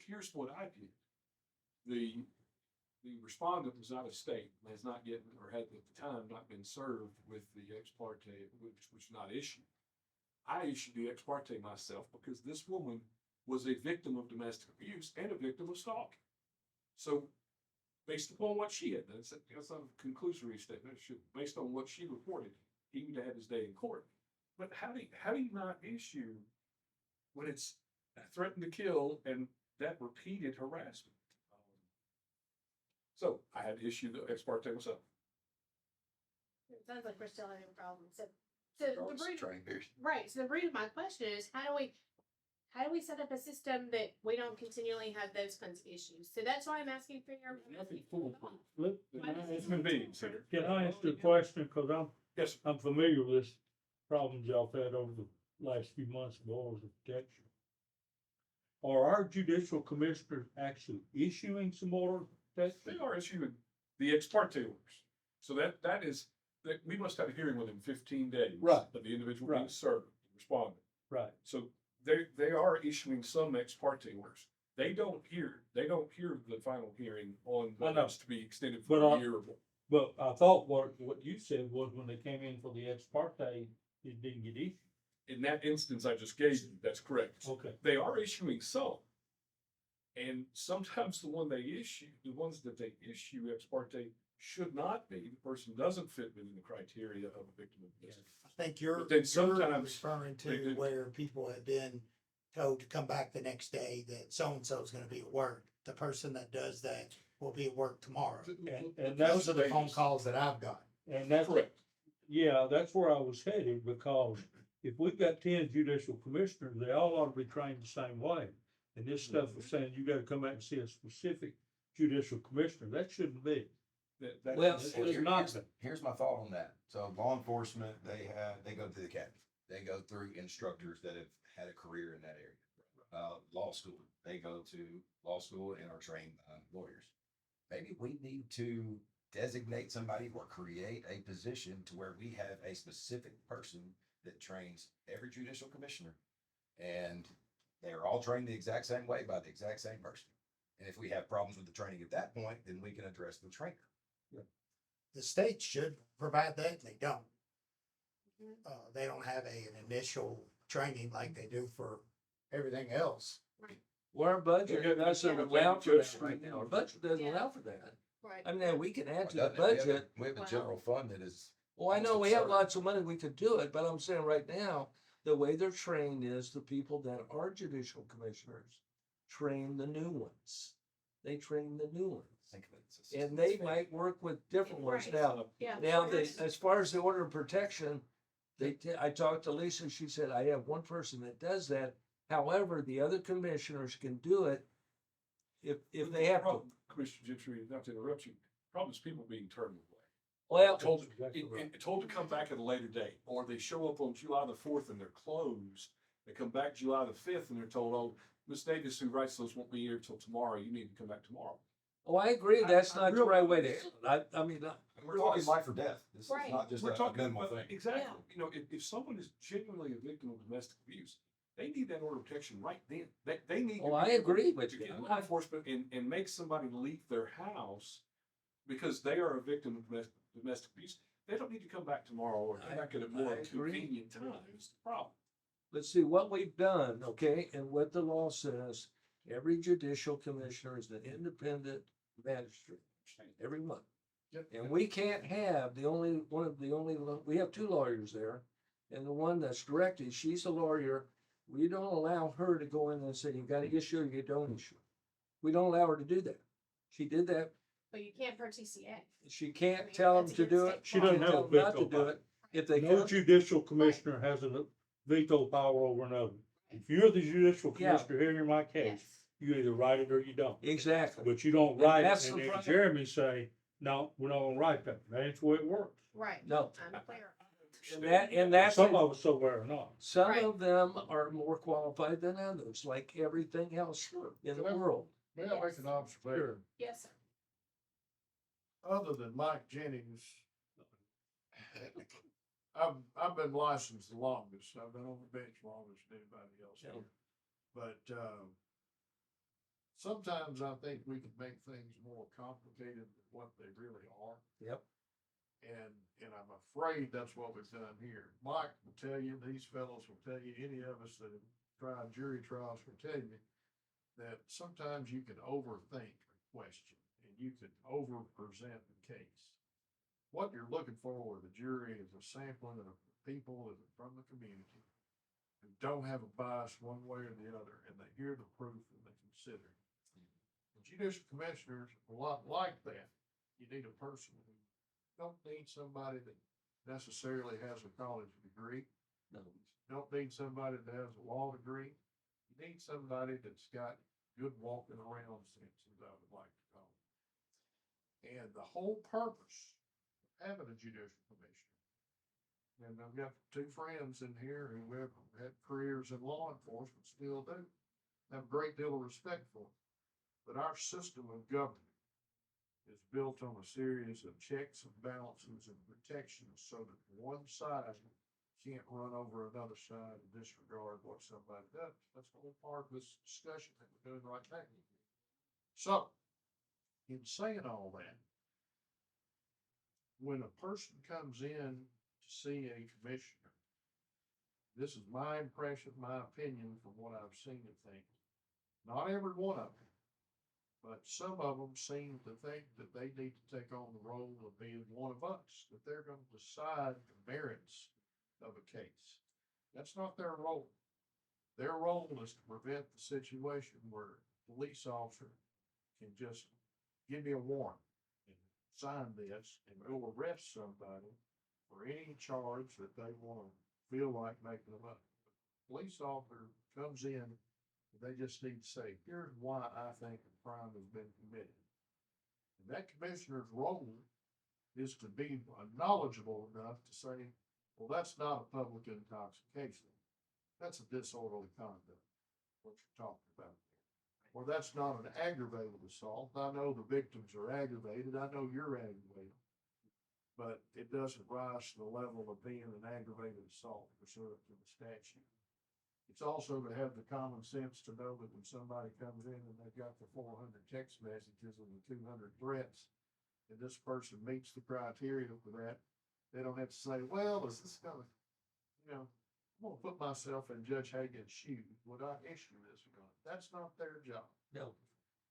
Here's what I did. The respondent was out of state, and has not yet, or had at the time not been served with the ex parte, which was not issued. I issued the ex parte myself because this woman was a victim of domestic abuse and a victim of stalking. So, based upon what she had done, that's not a conclusory statement, based on what she reported, he would have had his day in court. But how do you not issue when it's threatened to kill and that repeated harassment? So I had to issue the ex parte myself. It sounds like we're still having problems. So the root, Training period. right, so the root of my question is, how do we set up a system that we don't continually have those kinds of issues? So that's why I'm asking for your. Nothing fool. Why It's been being, sir. Can I ask you a question, cause Yes, sir. I'm familiar with this problems y'all had over the last few months of orders of protection. Are our judicial commissioners actually issuing some orders of protection? They are issuing the ex parte orders. So that is, that we must have a hearing within 15 days. Right. Of the individual being Right. served, responding. Right, So they are issuing some ex parte orders. They don't hear the final hearing on I know. whether it's to be extended But for I- a year or more. but I thought what you said was when they came in for the ex parte, it didn't get issued. In that instance I just gave you, that's correct. Okay. They are issuing some. And sometimes the ones that they issue ex parte should not be, the person doesn't fit within the criteria of a victim of domestic. I think you're But then sometimes referring they to do- where people have been told to come back the next day that so-and-so is gonna be at work. The person that does that will be at work tomorrow. And that's, Those are the phone calls that I've got. and that's, Correct. yeah, that's where I was headed, because if we've got 10 judicial commissioners, they all ought to be trained the same way. And this stuff is saying you gotta come back and see a specific judicial commissioner, that shouldn't be. That- Well, It's Here- not. Here's my thought on that. So law enforcement, they go to the academy. They go through instructors that have had a career in that area. Law school, they go to law school and are trained lawyers. Maybe we need to designate somebody or create a position to where we have a specific person that trains every judicial commissioner. And they're all trained the exact same way by the exact same person. And if we have problems with the training at that point, then we can address the trainer. The state should provide that, and they don't. They don't have an initial training like they do for everything else. Well, our budget Yeah, doesn't yeah, allow for Judge- that right now. Our budget doesn't Yeah. allow for that. Right. I mean, we can add to the Doesn't it? We have a- budget. We have a general fund that is. Well, I know we have Sorry. lots of money, we could do it, but I'm saying right now, the way they're trained is the people that are judicial commissioners train the new ones. They train the new ones. And they might work with different ones Right. now. Yeah. Now, as far as the order of protection, I talked to Lisa, she said, I have one person that does that. However, the other commissioners can do it if they have to. Commissioner Gentry, not to interrupt you, problem is people being turned away. Well, Told, Exactly right. told to come back at a later date, or they show up on July the 4th and they're closed. They come back July the 5th and they're told, oh, Ms. Davis, who writes those, won't be here till tomorrow. You need to come back tomorrow. oh, I agree, that's I not the right way to handle it. I mean, We're talking life or death. This is Right. not just We're a talking minimal about, thing. exactly, Yeah. you know, if someone is genuinely a victim of domestic abuse, they need that order of protection right then. They need. oh, to I be able agree with to you. get law enforcement and make somebody leave their house because they are a victim of domestic abuse. They don't need to come back tomorrow or come back at a more I agree. convenient time. It's the problem. Let's see what we've done, okay, and what the law says. Every judicial commissioner is an independent magistrate, every one. Yep. And we can't have we have two lawyers there. And the one that's directed, she's a lawyer. We don't allow her to go in and say, you got to issue or you don't issue. We don't allow her to do that. She did that. But you can't per TCA. She can't tell them That's to do against it. state She law. doesn't Can't have a tell them not to veto do power. it. If they No come, judicial commissioner has a veto power over another. If you're the judicial Yeah. commissioner here in my case, Yes. you either write it or you don't. exactly. But you don't And write that's it, the and then problem. Jeremy say, no, we're not gonna write that. That ain't the way it works. Right. No, I'm clear. and that's. Some of us somewhere or not. Some Right. of them are more qualified than others, like everything else in the world. May I make Yes. an observation? Yes, sir. Other than Mike Jennings, I've been licensed the longest. I've been on the bench longest than anybody else Yeah. here. But, sometimes I think we can make things more complicated than what they really are. Yep. And I'm afraid that's what we've done here. Mike will tell you, these fellows will tell you, any of us that have tried jury trials will tell you that sometimes you can overthink a question and you can over-present the case. What you're looking for with a jury is a sampling of people that are from the community who don't have a bias one way or the other, and they hear the proof and they consider it. The judicial commissioners are a lot like that. You need a person who don't need somebody that necessarily has a college degree. No. You don't need somebody that has a law degree. You need somebody that's got good walking around sense, as I would like to call it. And the whole purpose of having a judicial commissioner, and I've got two friends in here who have had careers in law enforcement, still do, have a great deal of respect for it. But our system of government is built on a series of checks and balances and protections so that one side can't run over another side and disregard what somebody does. That's the whole part of this discussion that we're doing right now. So, in saying all that, when a person comes in to see a commissioner, this is my impression, my opinion from what I've seen of things. Not every one of them. But some of them seem to think that they need to take on the role of being one of us, that they're going to decide the merits of a case. That's not their role. Their role is to prevent the situation where a police officer can just give me a warrant and sign this and go arrest somebody for any charge that they want to feel like making them up. Police officer comes in, they just need to say, here's why I think a crime has been committed. And that commissioner's role is to be knowledgeable enough to say, well, that's not a public intoxication. That's a disorderly conduct, what you're talking about. Or that's not an aggravated assault. I know the victims are aggravated. I know you're aggravated. But it doesn't rise to the level of being an aggravated assault pursuant to the statute. It's also to have the common sense to know that when somebody comes in and they've got the 400 text messages and the 200 threats, and this person meets the criteria for that, they don't have to say, well, is this gonna, I'm gonna put myself in Judge Hagan's shoes. Would I issue this or not? That's not their job. No.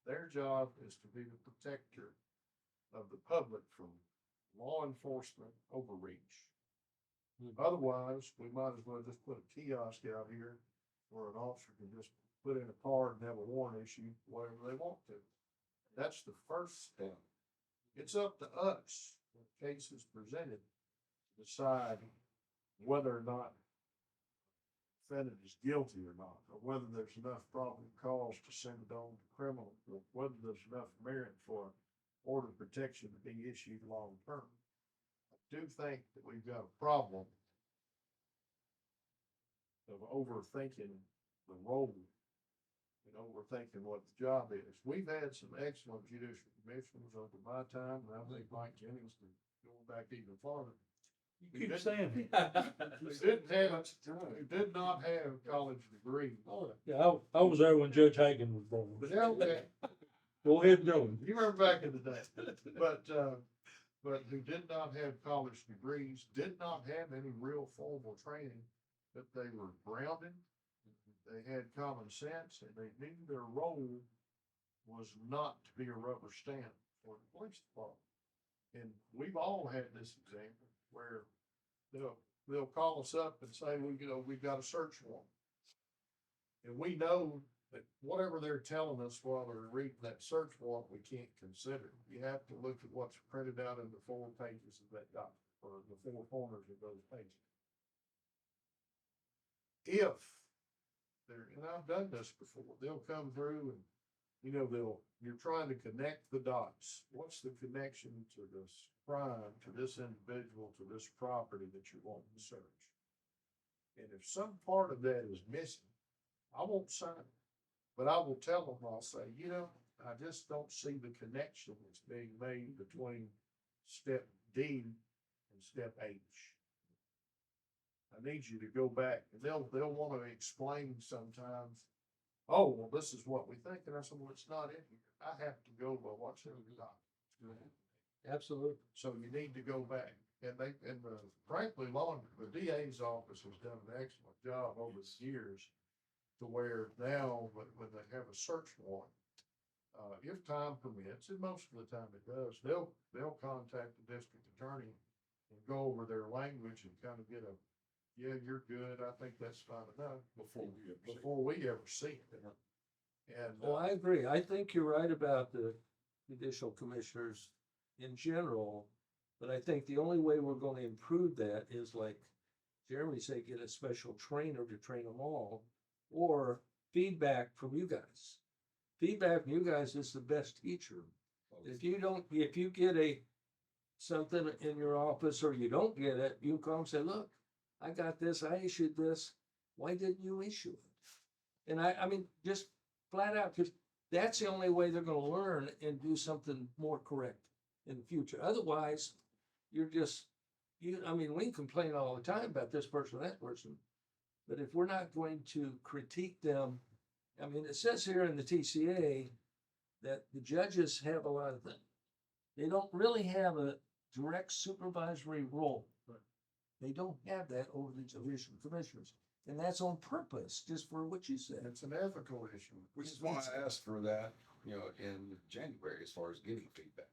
Their job is to be the protector of the public from law enforcement overreach. Otherwise, we might as well just put a kiosk out here where an officer can just put in a card and have a warrant issue, whatever they want to. That's the first step. It's up to us, when the case is presented, to decide whether or not defendant is guilty or not, or whether there's enough probable cause to send it on to criminal, or whether there's enough merit for order of protection to be issued long term. I do think that we've got a problem of overthinking the role and overthinking what the job is. We've had some excellent judicial commissioners over my time, and I think Mike Jennings, going back even farther, You keep saying. who did not have college degree. Yeah, I was there when Judge Hagan was born. But okay, Go ahead, Joe. you remember back in the day, but who did not have college degrees, did not have any real formal training, but they were grounded, they had common sense, and they knew their role was not to be a rubber stamp for the police department. And we've all had this example where they'll call us up and say, we've got a search warrant. And we know that whatever they're telling us while they're reading that search warrant, we can't consider. You have to look at what's printed out in the 4 pages of that document, or the 4 corners of those pages. If they're, and I've done this before, they'll come through and, you're trying to connect the dots. What's the connection to this crime, to this individual, to this property that you're wanting to search? And if some part of that is missing, I won't sign it. But I will tell them, I'll say, I just don't see the connection that's being made between step D and step H. I need you to go back, and they'll want to explain sometimes, oh, well, this is what we think, and I said, well, it's not in here. I have to go by what's in the document. Absolutely. So you need to go back, and frankly, the DA's office has done an excellent job over the years to where now, when they have a search warrant, if time permits, and most of the time it does, they'll contact the district attorney and go over their language and kind of get yeah, you're good, I think that's fine enough, before we ever see it. And, Well, I agree. I think you're right about the judicial commissioners in general. But I think the only way we're gonna improve that is like Jeremy said, get a special trainer to train them all, or feedback from you guys. Feedback from you guys is the best teacher. If you get something in your office or you don't get it, you come and say, look, I got this, I issued this, why didn't you issue it? And I mean, just flat out, because that's the only way they're gonna learn and do something more correct in the future. Otherwise, you're just, I mean, we complain all the time about this person, that person. But if we're not going to critique them, I mean, it says here in the TCA that the judges have a lot of things. They don't really have a direct supervisory role. They don't have that over the judicial commissioners. And that's on purpose, just for what you said. it's an ethical issue. Which is why I asked for that, in January, as far as getting feedback.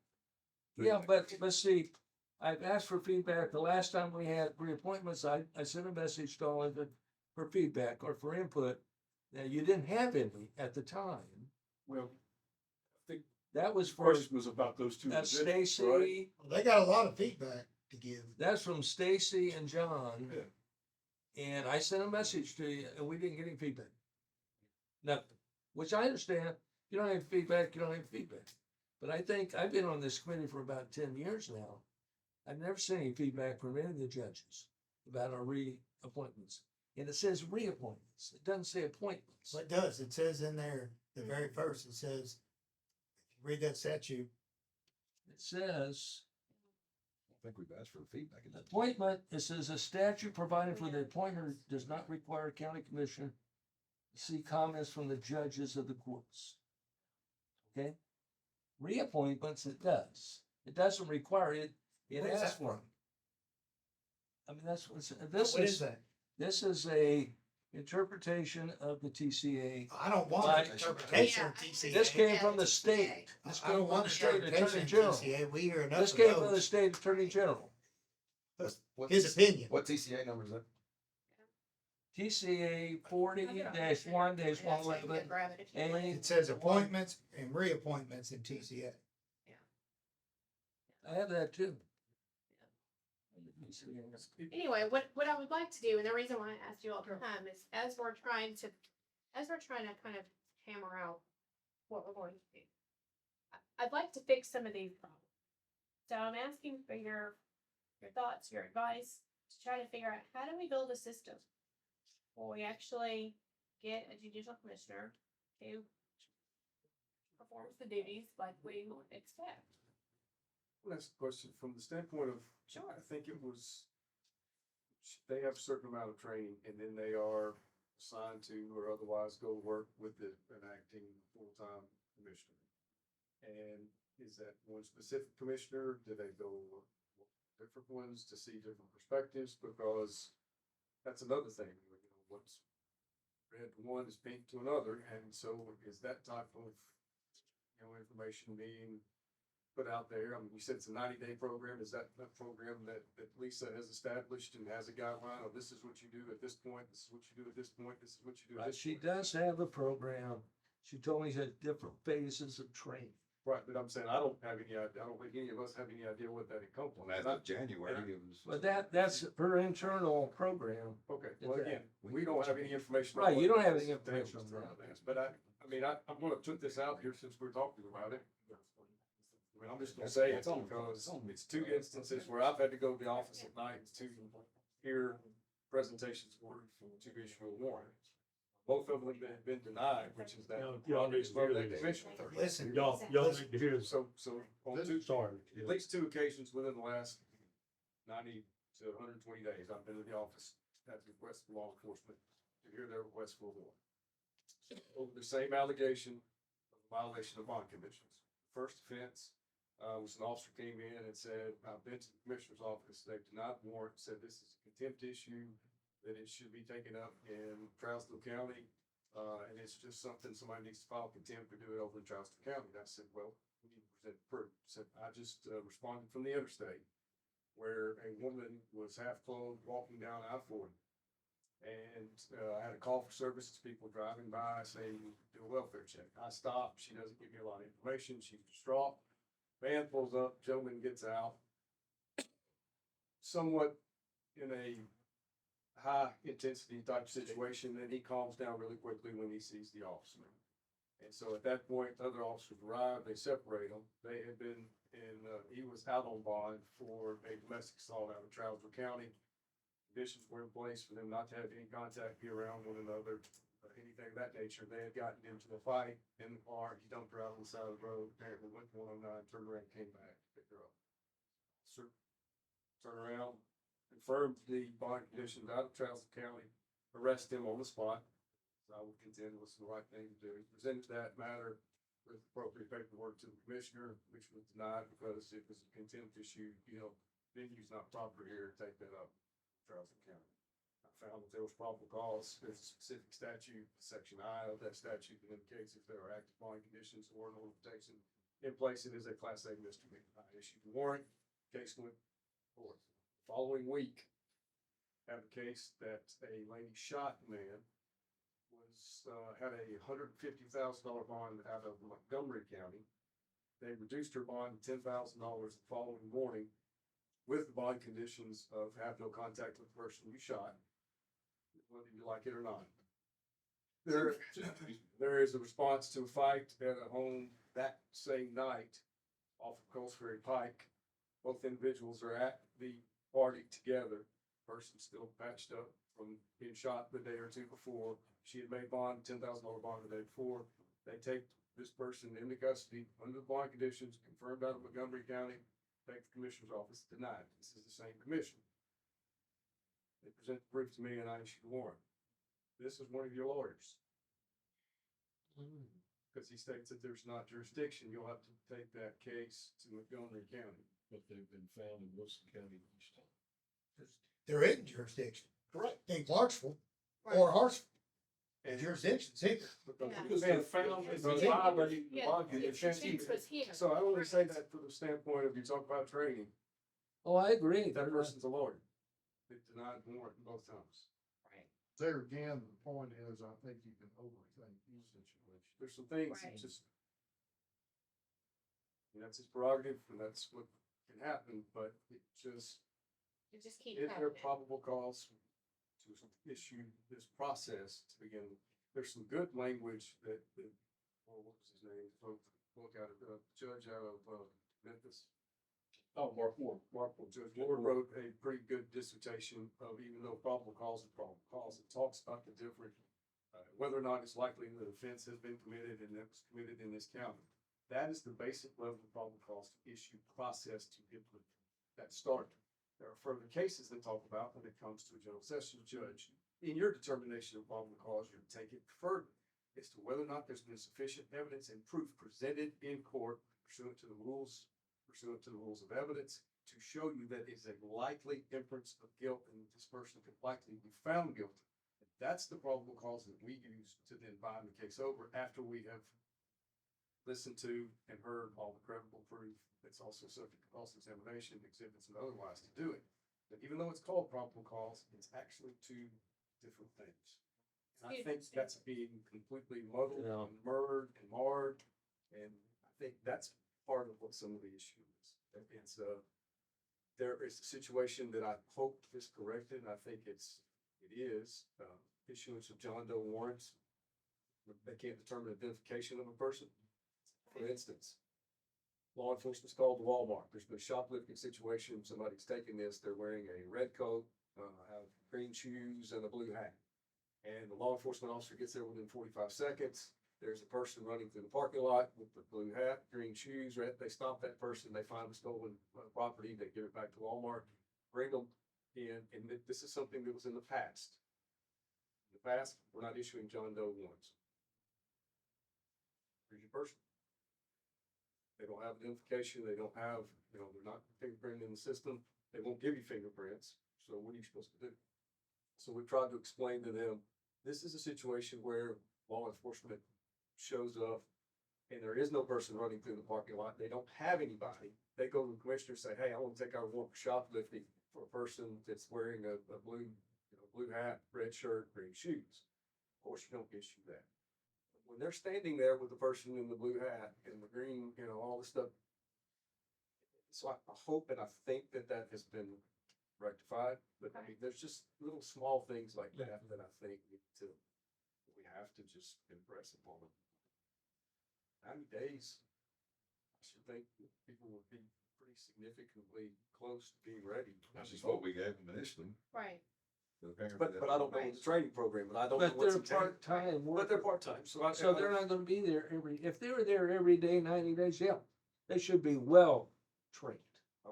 Yeah, but see, I've asked for feedback. The last time we had reappointments, I sent a message to all of them for feedback or for input. Now, you didn't have any at the time. Well, I think That was the for question was about those two. individuals, right? Stacy. They got a lot of feedback to give. That's from Stacy and John. Yeah. And I sent a message to you and we didn't get any feedback. Nothing, which I understand. You don't have feedback, you don't have feedback. But I think I've been on this committee for about 10 years now. I've never seen any feedback from any of the judges about our reappointments. And it says reappointments. It doesn't say appointments. Well, it does. It says in there, the very first, it says, if you read that statute, It says I think we've asked for feedback. in that. appointment, it says a statute providing for the appointment does not require county commission to see comments from the judges of the courts. Okay? Reappointments, it does. It doesn't require it. It What is asks that for from? it. I mean, that's what's, what is that? this is a interpretation of the TCA. I don't want Right. an interpretation of Yeah, TCA. This came from the TCA. state. This I came don't from want the an state attorney interpretation of general. TCA. We hear enough This of came from the those. state attorney general. What's his opinion. What TCA number is that? TCA 40-1-111. Grab it if you And want. It says appointments and reappointments in TCA. I have that too. Anyway, what I would like to do, and the reason why I asked you all to come is as we're trying to kind of hammer out what we're going to do. I'd like to fix some of these problems. So I'm asking for your thoughts, your advice, to try to figure out how do we build a system where we actually get a judicial commissioner who performs the duties like we expect. Next question, from the standpoint of, Sure. I think it was, they have a certain amount of training and then they are assigned to or otherwise go work with an acting full-time commissioner. And is that one specific commissioner? Do they go work with different ones to see different perspectives? Because that's another thing, what's red to one is pink to another. And so is that type of, information being put out there? I mean, you said it's a 90-day program. Is that a program that Lisa has established and has a guideline of this is what you do at this point, this is what you do at this point, this is what you do at this She point? does have a program. She told me that different phases of training. Right, but I'm saying, I don't have any idea, I don't think any of us have any idea what that encompasses. Well, as of January, it was. But that's her internal program. Okay, well, again, we don't have any information. on Right, what you don't that have any entails information on through that. this. But I'm gonna put this out here since we're talking about it. I mean, I'm just gonna say it because it's two instances where I've had to go to the office at night to hear presentations to issue a warrant. Both of them have been denied, which is that. Y'all need to hear that this. commission. Listen, Y'all need to hear this. So on Sorry. at least two occasions within the last 90 to 120 days, I've been to the office at the request of law enforcement to hear their request for a warrant. Over the same allegation of violation of bond conditions. First offense, was an officer came in and said, I've been to the commissioner's office, they've denied the warrant, said this is a contempt issue, that it should be taken up in Trousdale County, and it's just something somebody needs to file contempt or do it over in Trousdale County. And I said, well, we need to present proof. Said, I just responded from the interstate where a woman was half clothed walking down I-40. And I had a call for services, people driving by saying, do a welfare check. I stopped, she doesn't give me a lot of information, she's distraught. Van pulls up, gentleman gets out. Somewhat in a high intensity type situation, and he calms down really quickly when he sees the officer. And so at that point, other officers arrive, they separate them. They had been he was out on bond for a domestic assault out of Trousdale County. Conditions were in place for them not to have any contact, be around one another, anything of that nature. They had gotten into a fight in the car. He dumped her out on the side of the road, apparently went to 109, turned around, came back, picked her up. Sir, turned around, confirmed the bond conditions out of Trousdale County, arrest him on the spot. So I would contend was the right thing to do. Presented that matter with appropriate paperwork to the commissioner, which was denied because it was a contempt issue. Venue's not proper here, take that up. Trousdale County. I found that there was probable cause. There's a specific statute, section I of that statute that indicates if there are active bond conditions or an order of protection in place, it is a class A misdemeanor. I issued a warrant, case went forward. Following week, had a case that a lady shot a man, had a $150,000 bond out of Montgomery County. They reduced her bond to $10,000 the following morning, with the bond conditions of have no contact with the person you shot, whether you like it or not. There is a response to a fight at a home that same night off of Coles Ferry Pike. Both individuals are at the party together. Person still patched up from being shot the day or two before. She had made bond, $10,000 bond the day before. They take this person into custody under the bond conditions confirmed out of Montgomery County. Take the commissioner's office, denied. This is the same commission. They present the brief to me and I issued a warrant. This is one of your lawyers. Because he states that there's not jurisdiction, you'll have to take that case to Montgomery County. But they've been found in Wilson County. there isn't jurisdiction Correct. in Clarksville or Hartsville. And jurisdiction's here. Because they found in the violating the bond conditions. This was here. So I only say that from the standpoint of you talk about training. Oh, I agree. That person's a lawyer. They denied warrant both times. Right. There again, the point is, I think you can overthink these situations. There's some things that Right. just. And that's his prerogative, and that's what can happen, but it just, It just keeps is there happening. probable cause to issue this process to begin with? There's some good language that, oh, what was his name? Look out of, judge out of, Memphis. Oh, Mark Moore. Judge Moore wrote a pretty good dissertation of, even though probable cause is probable cause, it talks about the different, whether or not it's likely that offense has been committed and that was committed in this county. That is the basic level of probable cause to issue process to get that started. There are further cases that talk about when it comes to a general sessions judge. In your determination of probable cause, you take it further as to whether or not there's been sufficient evidence and proof presented in court pursuant to the rules of evidence to show you that it's a likely inference of guilt and this person could likely be found guilty. That's the probable cause that we use to then bind the case over after we have listened to and heard all the credible proof that's also subject to cross-examination, exhibits and otherwise to do it. But even though it's called probable cause, it's actually two different things. And I think that's being completely muddled Yeah. and murdered and marred. And I think that's part of what some of the issue is. It's there is a situation that I hope is corrected, and I think it is, issuance of John Doe warrants. They can't determine identification of a person. For instance, law enforcement's called to Walmart. There's been a shoplifting situation. Somebody's taken this. They're wearing a red coat, have green shoes and a blue hat. And the law enforcement officer gets there within 45 seconds. There's a person running through the parking lot with the blue hat, green shoes. They stop that person. They find the stolen property. They give it back to Walmart, bring them in. And this is something that was in the past. In the past, we're not issuing John Doe warrants. Here's your person. They don't have identification. They don't have, they're not fingerprinted in the system. They won't give you fingerprints. So what are you supposed to do? So we tried to explain to them, this is a situation where law enforcement shows up and there is no person running through the parking lot. They don't have anybody. They go to the commissioner and say, hey, I want to take our warrant for shoplifting for a person that's wearing a blue hat, red shirt, green shoes. Of course, you don't issue that. When they're standing there with the person in the blue hat and the green, all this stuff. So I hope and I think that has been rectified, but I mean, there's just little small things like that that I think we have to just impress upon them. 90 days, I should think that people would be pretty significantly close to being ready. Which is what we gave them initially. Right. But I don't know the training program, and I don't know But what's they're entailed. part-time But they're workers. part-time, So they're not gonna be there if they were there every day, 90 days, yeah, they should be well trained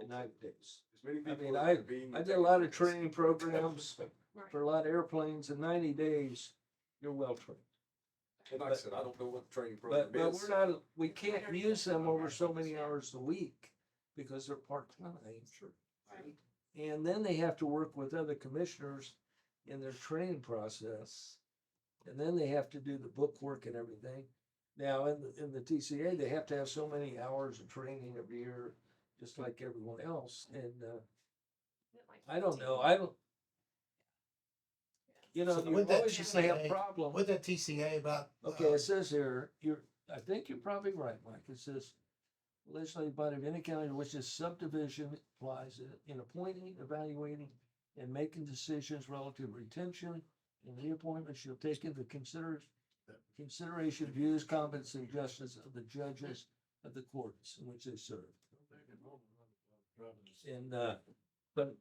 in 90 days. As many I people mean, as are being I did a lot of taken. training programs Right. for a lot of airplanes. In 90 days, you're well trained. And like I said, I don't know what the training program But is. we can't use them over so many hours a week because they're part-time. Sure. Right. And then they have to work with other commissioners in their training process. And then they have to do the book work and everything. Now, in the TCA, they have to have so many hours of training every year, just like everyone else. And, I don't know, you So you're with that always gonna have TCA problems. With the TCA about. Okay, it says here, I think you're probably right, Mike. It says legislative body of any county in which this subdivision applies in appointing, evaluating, and making decisions relative to retention and reappointment shall take into consideration views, comments, and justice of the judges of the courts in which they serve. And, but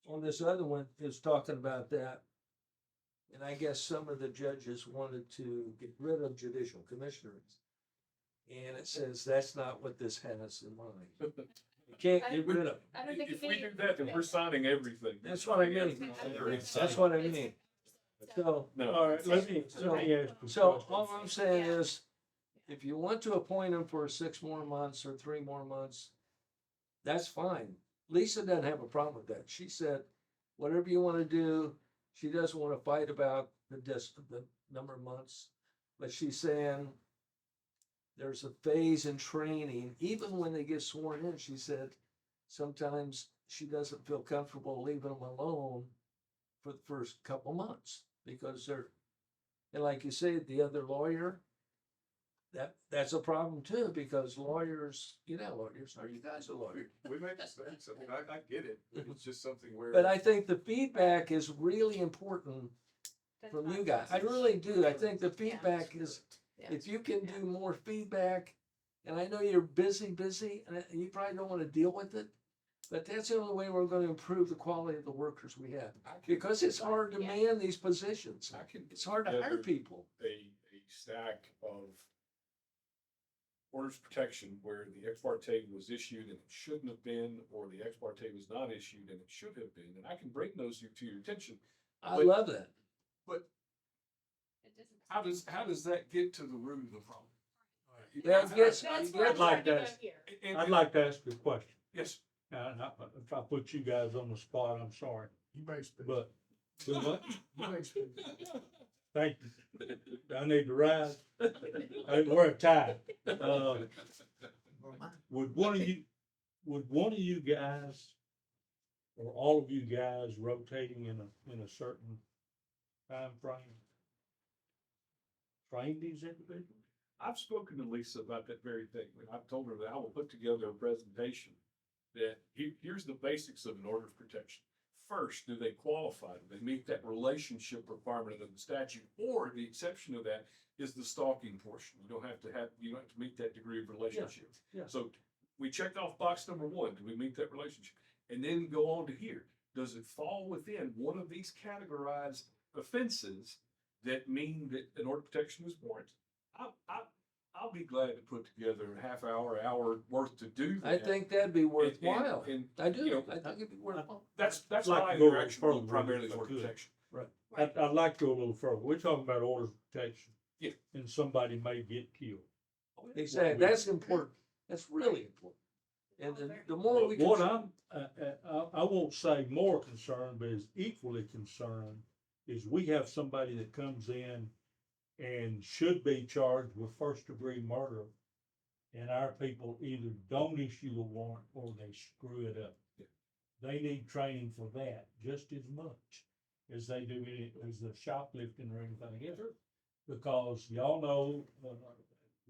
on this other one is talking about that. And I guess some of the judges wanted to get rid of judicial commissioners. And it says that's not what this has in mind. You can't get rid of. I don't think If it's we any- do that, then we're signing everything. That's what I mean. That's what I mean. So, No. All right, let me ask you. so all I'm saying is, if you want to appoint them for 6 more months or 3 more months, that's fine. Lisa doesn't have a problem with that. She said, whatever you want to do, she doesn't want to fight about the number of months, but she's saying there's a phase in training, even when they get sworn in, she said, sometimes she doesn't feel comfortable leaving them alone for the first couple months because they're, and like you say, the other lawyer, that's a problem too, because lawyers, lawyers, are you guys a lawyer? We make mistakes. I mean, I get it. It's just something where. But I think the feedback is really important That's from not you guys. just- I really do. I think the feedback is, Yeah. if you can do more feedback, and I know you're busy, and you probably don't wanna deal with it, but that's the only way we're gonna improve the quality of the workers we have. I can- Because it's hard to Yeah. man these positions. I can. It's hard to put hire together people. A stack of orders of protection where the ex parte was issued and it shouldn't have been, or the ex parte was not issued and it should have been, and I can bring those to your attention. I But- love that. But It doesn't- how does that get to the root of the problem? That gets, That's you what I'm get- like trying to that. go here. And- I'd like to ask you a question. Yes. And if I put you guys on the spot, I'm sorry, You may speak. but, what? You may speak. Thank you. I need to rise. We're a tie. Would one of you guys, or all of you guys rotating in a certain time frame, train these individuals? I've spoken to Lisa about that very thing, and I've told her that I will put together a presentation that here's the basics of an order of protection. First, do they qualify? Do they meet that relationship requirement of the statute? Or the exception of that is the stalking portion. You don't have to meet that degree of relationship. yeah. So we checked off box number one, do we meet that relationship? And then go on to here, does it fall within one of these categorized offenses that mean that an order of protection is warranted? I'll be glad to put together a half hour worth to do that. I think that'd be worthwhile. And I do. you know, I think it'd be worthwhile. that's I'd like my to go a little interaction with further primarily if I order could. protection. I'd like to go a little further. We're talking about orders of protection. Yeah. And somebody may get killed. Exactly. That's important. That's really important. And the more we What can, I won't say more concerned, but is equally concerned, is we have somebody that comes in and should be charged with first degree murder. And our people either don't issue the warrant or they screw it up. Yeah. They need training for that just as much as they do as the shoplifting or anything else. Because y'all know,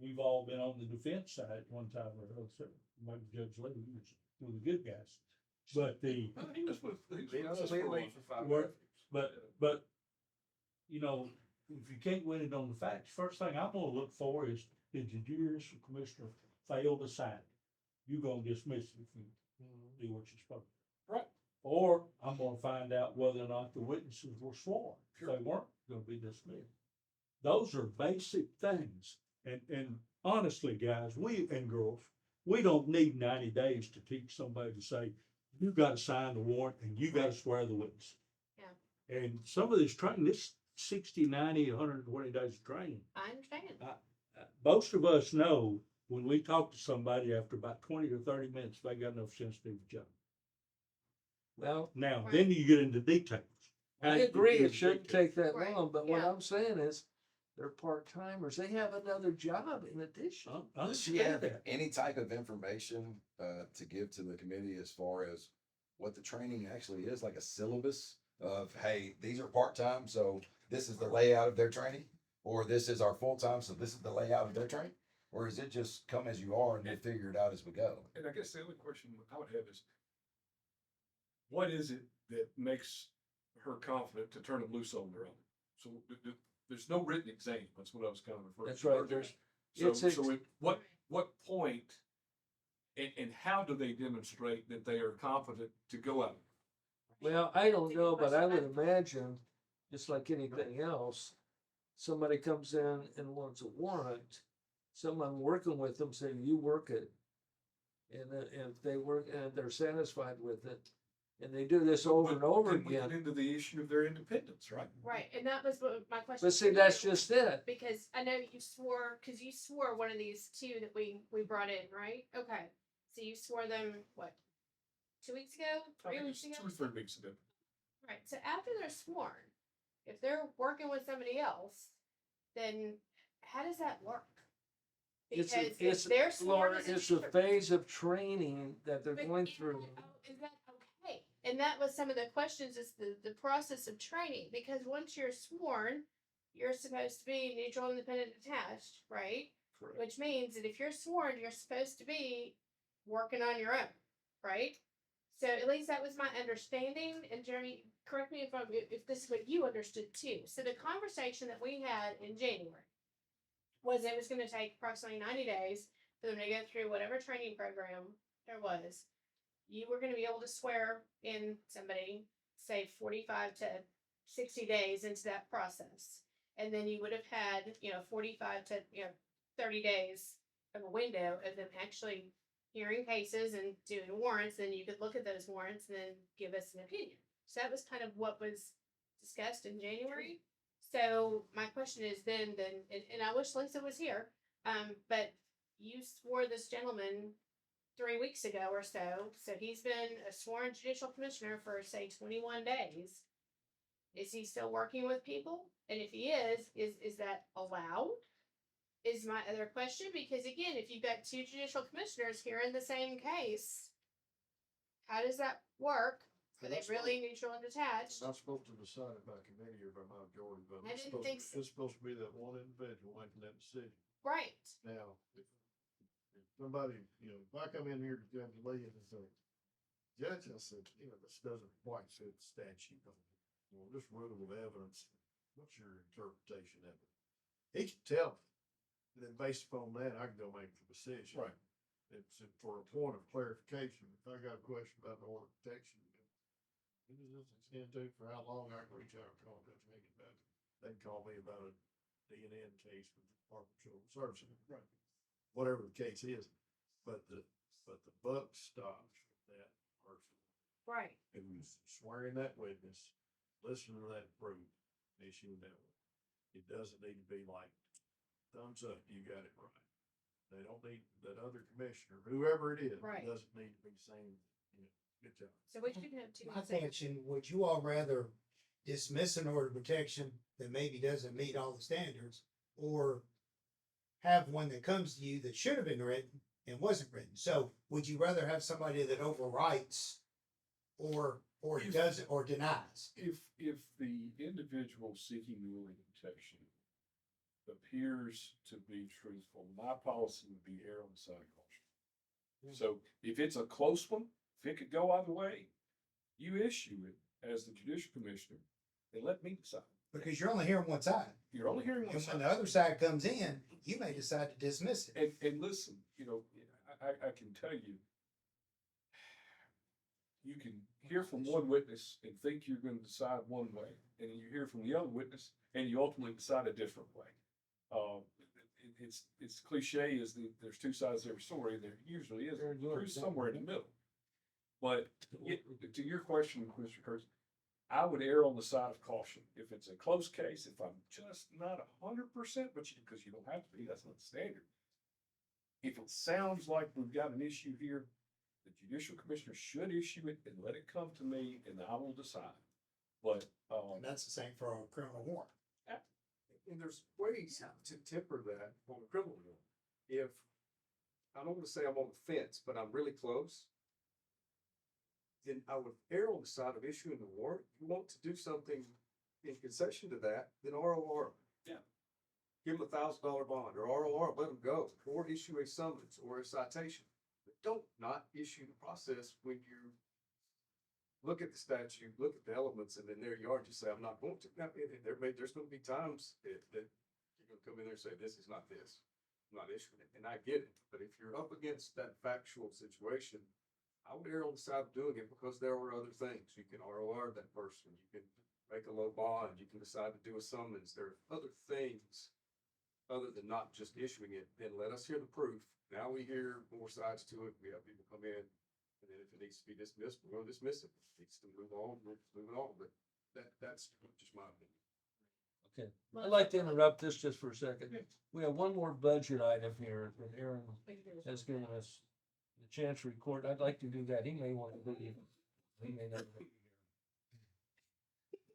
we've all been on the defense side one time or another, maybe Judge Lee was one of the good guys. But He was with us for a while. but, if you can't win it on the facts, first thing I'm gonna look for is, did the judicial commissioner fail to sign it? You gonna dismiss it if you do what you're supposed to. Right. Or I'm gonna find out whether or not the witnesses were sworn. If they weren't, gonna be dismissed. Those are basic things. And honestly, guys, and girls, we don't need 90 days to teach somebody to say, you gotta sign the warrant and you gotta swear the witness. Yeah. And some of this training, this 60, 90, 120 days of training, I understand. most of us know when we talk to somebody after about 20 or 30 minutes, they got enough sense to do the job. well, Now, then you get into details. I agree, it shouldn't take that Right, long, but what yeah. I'm saying is, they're part-timers, they have another job in addition. I Does she have understand that. any type of information to give to the committee as far as what the training actually is, like a syllabus of, hey, these are part-time, so this is the layout of their training? Or this is our full-time, so this is the layout of their training? Or is it just come as you are and we'll figure it out as we go? And I guess the only question I would have is, what is it that makes her confident to turn them loose on their own? So there's no written exam, that's what I was kind of referring to. That's right, earlier. there's- So, it's so at what point, and how do they demonstrate that they are confident to go out? Well, I don't know, but I would imagine, just like anything else, somebody comes in and wants a warrant, someone working with them say, you work it. And then if they work and they're satisfied with it, and they do this over and over Then we get again, into the issue of their independence, right? Right, and that was what my question. but see, to that's you, just it. Because I know you swore, cause you swore one of these two that we brought in, right? Okay, so you swore them, what, 2 weeks ago, I 3 think weeks it's ago? 2 or 3 weeks ago. Right, so after they're sworn, if they're working with somebody else, then how does that work? It's Because a, if it's, they're sworn Laura, as a it's a judicial- phase of training that they're But going is through. is that okay? And that was some of the questions, is the process of training, because once you're sworn, you're supposed to be neutral, independent, detached, right? Correct. Which means that if you're sworn, you're supposed to be working on your own, right? So at least that was my understanding, and Jeremy, correct me if this is what you understood too. So the conversation that we had in January was it was gonna take approximately 90 days for them to go through whatever training program there was. You were gonna be able to swear in somebody, say 45 to 60 days into that process. And then you would have had, 45 to, 30 days of a window of them actually hearing cases and doing warrants. Then you could look at those warrants and then give us an opinion. So that was kind of what was discussed in January. So my question is and I wish Lisa was here, but you swore this gentleman 3 weeks ago or so. So he's been a sworn judicial commissioner for say 21 days. Is he still working with people? And if he is that allowed? Is my other question, because again, if you've got two judicial commissioners here in the same case, how does that work? Are they really neutral and detached? Not supposed to decide it by committee or by majority vote. I didn't think so. It's supposed to be that one individual making that decision. Right. Now, if somebody, if I come in here to Judge Lee and say, Judge, I said, this doesn't quite fit the statute. Well, this rule of evidence, what's your interpretation of it? He can tell me. And then based upon that, I can go make the decision. Right. It's for a point of clarification. If I got a question about the order of protection, who does this extend to, for how long, I can reach out and call Judge Megan about it. They can call me about a DNN case with the Department of Children's Services. Right. Whatever the case is, but the buck stops with that person. Right. Who's swearing that witness, listening to that proof, issuing that one. It doesn't need to be like, thumbs up, you got it right. They don't need that other commissioner, whoever it is, Right. doesn't need to be saying, good job. So we should have two. My question, would you all rather dismiss an order of protection that maybe doesn't meet all the standards, or have one that comes to you that should have been written and wasn't written? So would you rather have somebody that overwrites or doesn't, or denies? If the individual seeking ruling protection appears to be truthful, my policy would be err on the side of caution. So if it's a close one, if it could go either way, you issue it as the judicial commissioner and let me decide. Because you're only hearing one side. You're only hearing one And side. when the other side comes in, you may decide to dismiss it. And listen, I can tell you, you can hear from one witness and think you're going to decide one way, and then you hear from the other witness and you ultimately decide a different way. It's cliche is that there's two sides to every story, and there usually is truth somewhere in the middle. But to your question, Mr. Kurtz, I would err on the side of caution. If it's a close case, if I'm just not 100%, but because you don't have to be, that's not the standard. If it sounds like we've got an issue here, the judicial commissioner should issue it and let it come to me, and I will decide. But And that's the same for a criminal warrant. and there's ways to temper that on a criminal one. If I don't want to say I'm on the fence, but I'm really close, then I would err on the side of issuing the warrant. If you want to do something in concession to that, then ROR. Yeah. Give them $1,000 bond, or ROR, let them go, or issue a summons or a citation. But don't not issue the process when you look at the statute, look at the elements, and then there you are, just say, I'm not going to. Now, there's going to be times that you're going to come in there and say, this is not this. I'm not issuing it. And I get it. But if you're up against that factual situation, I would err on the side of doing it, because there are other things. You can ROR that person. You can make a low bond. You can decide to do a summons. There are other things other than not just issuing it. Then let us hear the proof. Now we hear more sides to it. We have people come in. And then if it needs to be dismissed, we're going to dismiss it. If it needs to move on, we'll move it on. But that's just my opinion. Okay, I'd like to interrupt this just for a second. We have one more budget item here that Aaron has given us the Chancery Court. I'd like to do that. He may want to do it. He may not.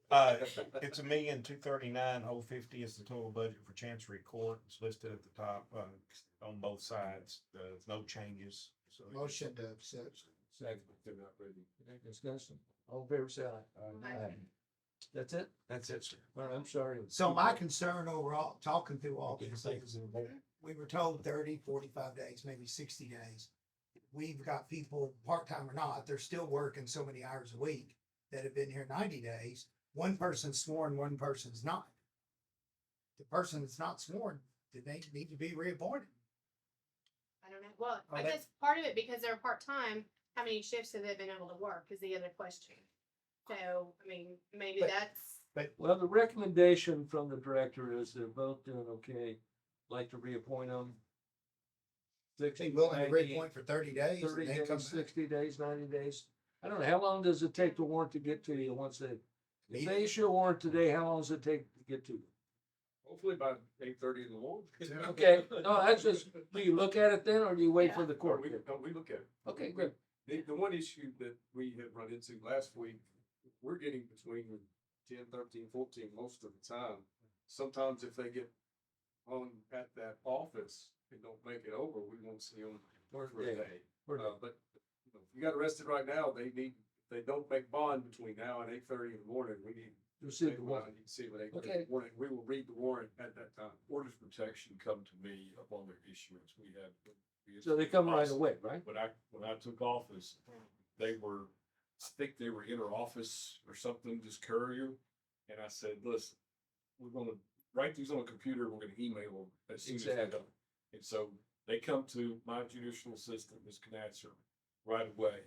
It's $1,239,050 is the total budget for Chancery Court. It's listed at the top, on both sides. There's no changes. So Motion to accept. Second. They're not ready. Any discussion? All in favor, say aye. Aye. That's it? That's it, sir. All right, I'm sorry. So my concern overall, talking through all these things, we were told 30, 45 days, maybe 60 days. We've got people, part-time or not, they're still working so many hours a week that have been here 90 days. One person's sworn, one person's not. The person that's not sworn, do they need to be reappointed? I don't know. Well, Oh, I that- guess part of it, because they're part-time, how many shifts have they been able to work is the other question. So, I mean, maybe But- that's, Well, the recommendation from the director is they're both doing okay, like to reappoint them. They 60, willing to 90, reappoint for 30 days? and 30 then come days, back? 60 days, 90 days. I don't know, how long does it take the warrant to get to you once if they issue a warrant today, how long does it take to get to you? Hopefully by 8:30 in the morning. Okay, no, that's just, do you look at it then, or do you wait for the Or court? we, no, we look at it. Okay, good. The one issue that we had run into last week, we're getting between 10, 13, 14 most of the time. Sometimes if they get on at that office and don't make it over, we won't see them for a day. We're done. But you know, if you got arrested right now, if they don't make bond between now and 8:30 in the morning, we need. Receive the they warrant. need to see what 8:30 in Okay. the morning. We will read the warrant at that time. Orders of protection come to me upon their issuance. We had. So they come right away, right? When I took office, they were, I think they were inter-office or something, just courier. And I said, listen, we're gonna write these on a computer, we're gonna email them as soon as they Exactly. come. And so they come to my judicial assistant, Ms. Knatzer, right away.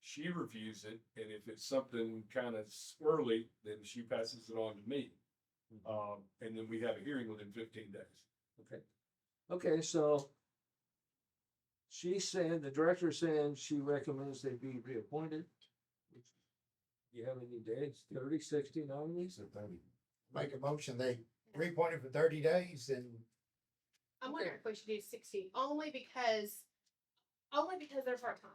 She reviews it, and if it's something kind of swirly, then she passes it on to me. And then we have a hearing within 15 days. Okay. Okay, so she's saying, the director's saying she recommends they be reappointed. Do you have any days, 30, 60, 90? Make a motion, they reappointed for 30 days and I'm wondering if we should do 60, only because they're part-time.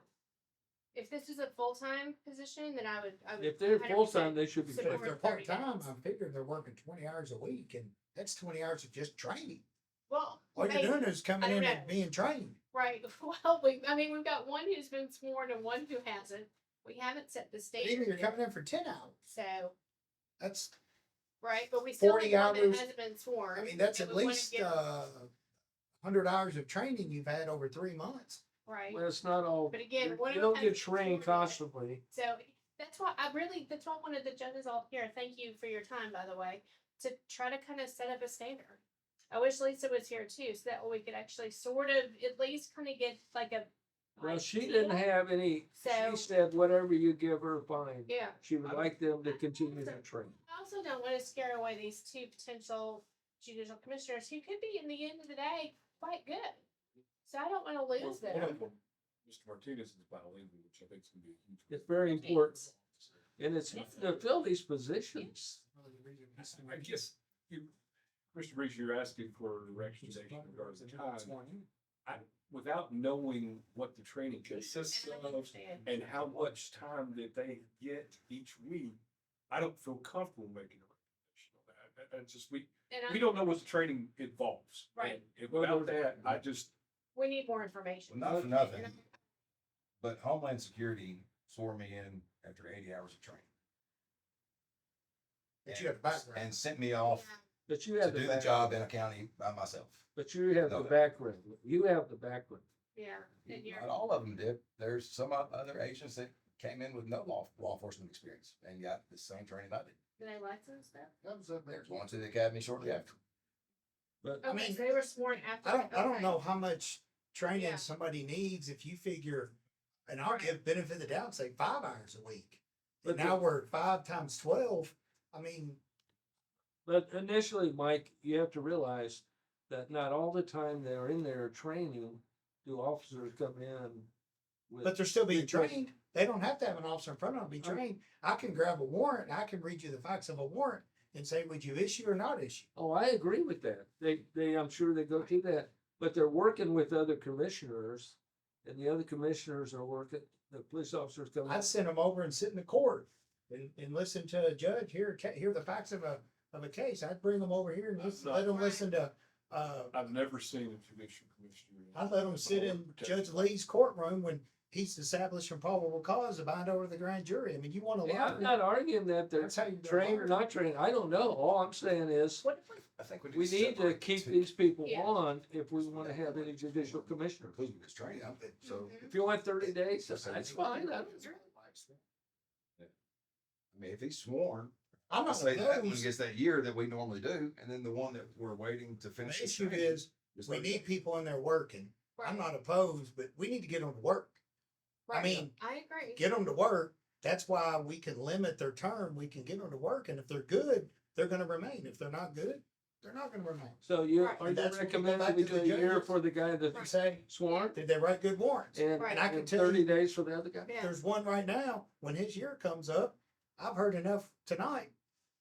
If this is a full-time position, then I would. If they're 100% full-time, they should be support if they're 30 part-time, days. I'm figuring they're working 20 hours a week and that's 20 hours of just training. Well, All you're maybe- doing is coming I don't in know. and being trained. Right, well, we've got one who's been sworn and one who hasn't. We haven't set the But standard. even you're yet. coming in for 10 hours. So, That's, right, but we still 40 have one that hours. hasn't been sworn. I mean, that's and at we wanna least, give- 100 hours of training you've had over 3 months. Right, Well, it's not all, But again, you one of you them don't has get to trained sworn in. constantly. so that's why I wanted the judges all here, thank you for your time, by the way, to try to kind of set up a standard. I wish Lisa was here too, so that way we could actually sort of at least kind of get like a. Well, she didn't idea. have any, So- she said whatever you give her, fine. Yeah. She would like them to continue to train. I also don't want to scare away these two potential judicial commissioners who could be, in the end of the day, quite good. So I don't want to lose One them. of them, Mr. Martinez is bilingual, which I think is gonna be a huge. It's very important. And it's, to fill these positions. I guess, Mr. Reese, you're asking for a recommendation regarding the time. Without knowing what the training consists And I of understand. and how much time that they get each week, I don't feel comfortable making a recommendation on that. And just, we And don't know what the training involves. Right. And without that, I just, we need more information. Well, not for nothing, but Homeland Security swore me in after 80 hours of training. But you have a background. And sent me off But you to have do the back- job in a county by myself. But you have the No. background. You have the background. Yeah. And you're, Not all of them did. There's some other agents that came in with no law enforcement experience and got the same training I did. do they license that? Comes up there. There's one to the academy shortly after. But Okay, mean, so they were sworn after. I don't okay. know how much training Yeah. somebody needs if you figure, and I'll Right. give benefit of the doubt, say 5 hours a week. But And now we're at 5 times 12. I mean, But initially, Mike, you have to realize that not all the time they're in there training, do officers come in with. but they're still being Because- trained. They don't have to have an officer in front of them to be trained. I can grab a warrant and I can read you the facts of a warrant and say, would you issue or not issue? Oh, I agree with that. I'm sure they go through that, but they're working with other commissioners. And the other commissioners are working, the police officers come. I'd send them over and sit in the court and listen to a judge, hear the facts of a case. I'd bring them over here and let them listen to, I've never seen a judicial commissioner. I'd let them sit in Judge Lee's courtroom when he's establishing probable cause to bind over the grand jury. I mean, you wanna Yeah, I'm learn. not arguing that they're That's how you trained or learn. not trained. I don't know. All I'm saying is, What if we, I think we need to separate keep two. these people Yeah. on if we wanna have any judicial commissioners. Including his training, so. If you want 30 days, So that's he- fine. I don't- I mean, if he's sworn, I'm I not say that one opposed. gets that year that we normally do, and then the one that we're waiting to The finish. his issue training is, is we 30 need days. people in there working. I'm right, not opposed, but we need to get them to work. I right, mean, I agree. get them to work. That's why we can limit their term. We can get them to work. And if they're good, they're gonna remain. If they're not good, they're not gonna remain. So you, Right. are you That's when you go recommending back we to do the a year judges. for the guy You that say, sworn did they write good warrants? and, Right. And I can and tell 30 you- days for the other guy? Yeah. There's one right now, when his year comes up, I've heard enough tonight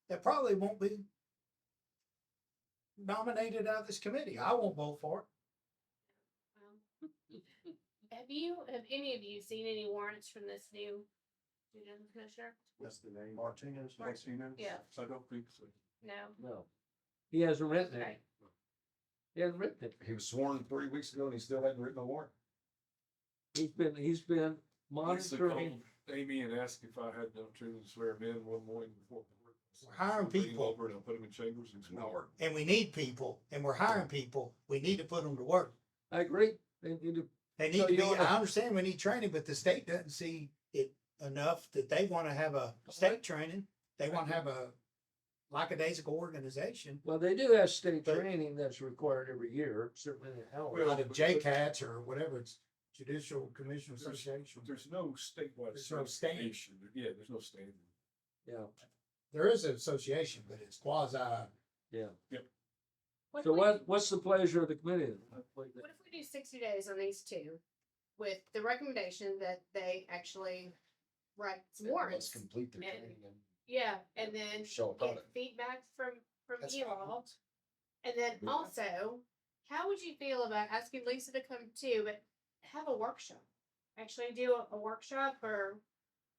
that probably won't be nominated out of this committee. I won't vote for it. Have any of you seen any warrants from this new judicial commissioner? What's the name? Martinez, Martinez? Yeah. I don't think so. No. No. He hasn't written it. Okay. He hasn't written it. He was sworn 3 weeks ago and he still hadn't written a warrant. He's been Lisa monitoring. called Amy and asked if I had no opportunity to swear him in one morning before. We're hiring I'll bring him people. Over and I'll put him in chambers and No swear. work. And we need people, and we're hiring people. We need to put them to work. I agree. They need to, They So need to you be, wanna- I understand we need training, but the state doesn't see it enough that they wanna have a state training. They wanna have a lackadaisical organization. well, they do have state But- training that's required every year, certainly in health. Well, Out of JCATS or whatever, it's Judicial Commission Association. There's no statewide. There's no standard. certification. Yeah, there's no standard. Yeah, There is an association, but it's quasi. yeah. What So if we- what's the pleasure of the committee? What if we do 60 days on these two with the recommendation that they actually write some Let's warrants? complete their And- training and Yeah, and then show a get product. feedback from That's you fine. all. And then Yeah. also, how would you feel about asking Lisa to come too, but have a workshop? Actually do a workshop or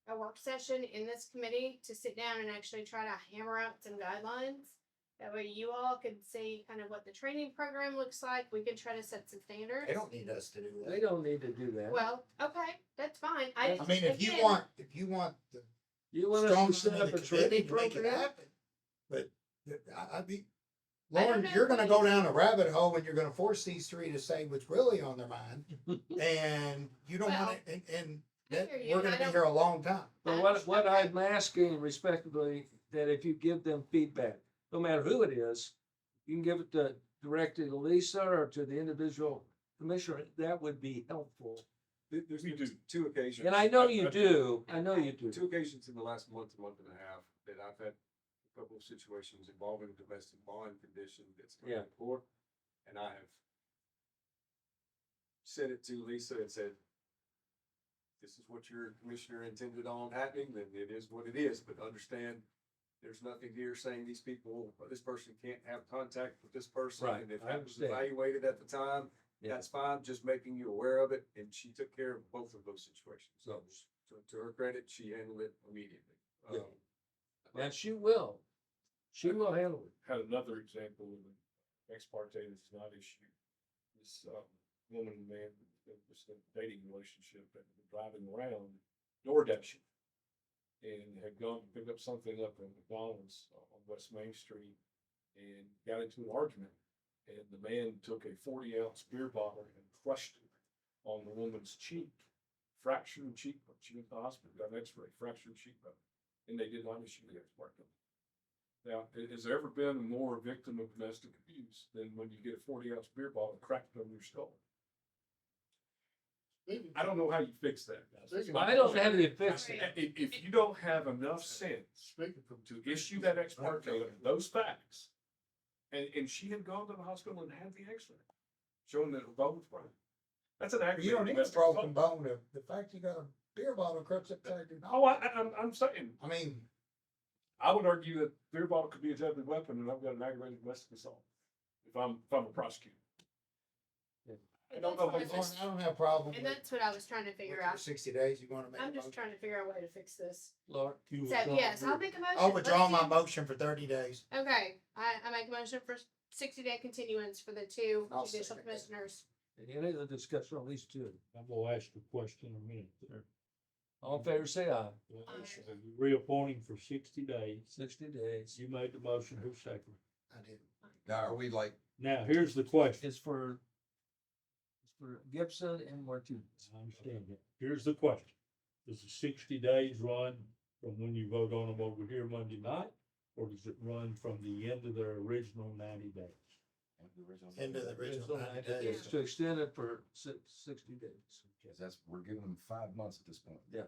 a work session in this committee to sit down and actually try to hammer out some guidelines. That way you all could see kind of what the training program looks like. We could try to set some standards. They don't need us to do They that. don't need to do that. Well, okay, that's fine. I mean, if you want the You want strong us to set of up the a committee training to make it program? happen. But I'd be, I don't Lauren, know you're if gonna we- go down a rabbit hole and you're gonna force these three to say what's really on their mind. And you don't want it, and I that, hear you, we're and I gonna be don't- here a long time. But what I'm asking respectively, that if you give them feedback, no matter who it is, you can give it directly to Lisa or to the individual commissioner, that would be helpful. There's We do. two occasions. And I know you do, I know you do. Two occasions in the last month and a half that I've had a couple of situations involving domestic bond condition that's come Yeah. to court. And I have sent it to Lisa and said, this is what your commissioner intended on happening, then it is what it is, but understand there's nothing here saying these people, or this person can't have contact with this person. Right, And if I that was understand. evaluated at the time, Yeah. that's fine, just making you aware of it, and she took care of both of those situations. So, to her credit, she handled it immediately. Yeah. And she will. She will handle it. Had another example of an ex parte that's not issued. This woman and man, it was a dating relationship and driving around door dashing. And had gone to pick up something up at McDonald's on West Main Street and got into an argument. And the man took a 40-ounce beer bottle and crushed it on the woman's cheek, fractured cheekbone. She went to the hospital, got an x-ray, fractured cheekbone. And they did not issue the ex-parte. Now, has there ever been more victim of domestic abuse than when you get a 40-ounce beer bottle cracked on your skull? I don't know how you fix that. guys. I don't have any fix it. If you don't have enough sense to issue that ex parte, those facts, and she had gone to the hospital and had the x-ray, showing that her bone was broken. That's an You don't aggravated need a domestic broken assault. bone, the fact you got a beer bottle crushed upside your Oh, nose. I'm saying, I mean, I would argue that beer bottle could be a deadly weapon and I've got an aggravated domestic assault. If I'm a prosecutor. I don't know if I don't have a problem And with that's what I was trying to figure out. 60 days, you wanna make a I'm just motion? trying to figure out a way to fix this. Laura, You So, withdraw yes, your- I'll make a motion. I'll withdraw Let's my do- motion for 30 days. Okay, I make a motion for 60-day continuance for the two I'll judicial second that. commissioners. any other discussion on these two? I'm gonna ask the question in a minute there. All in favor, say aye. Reappointing for 60 days. 60 days. You made the motion, who seconded? I did. Now, are we like, Now, here's the question. It's for Gibson and Martinez. I understand that. Here's the question. Does the 60 days run from when you vote on them over here Monday night? Or does it run from the end of their original 90 days? Into the original 90 days. To extend it for 60 days. cause that's, we're giving them 5 months at this point. Yeah.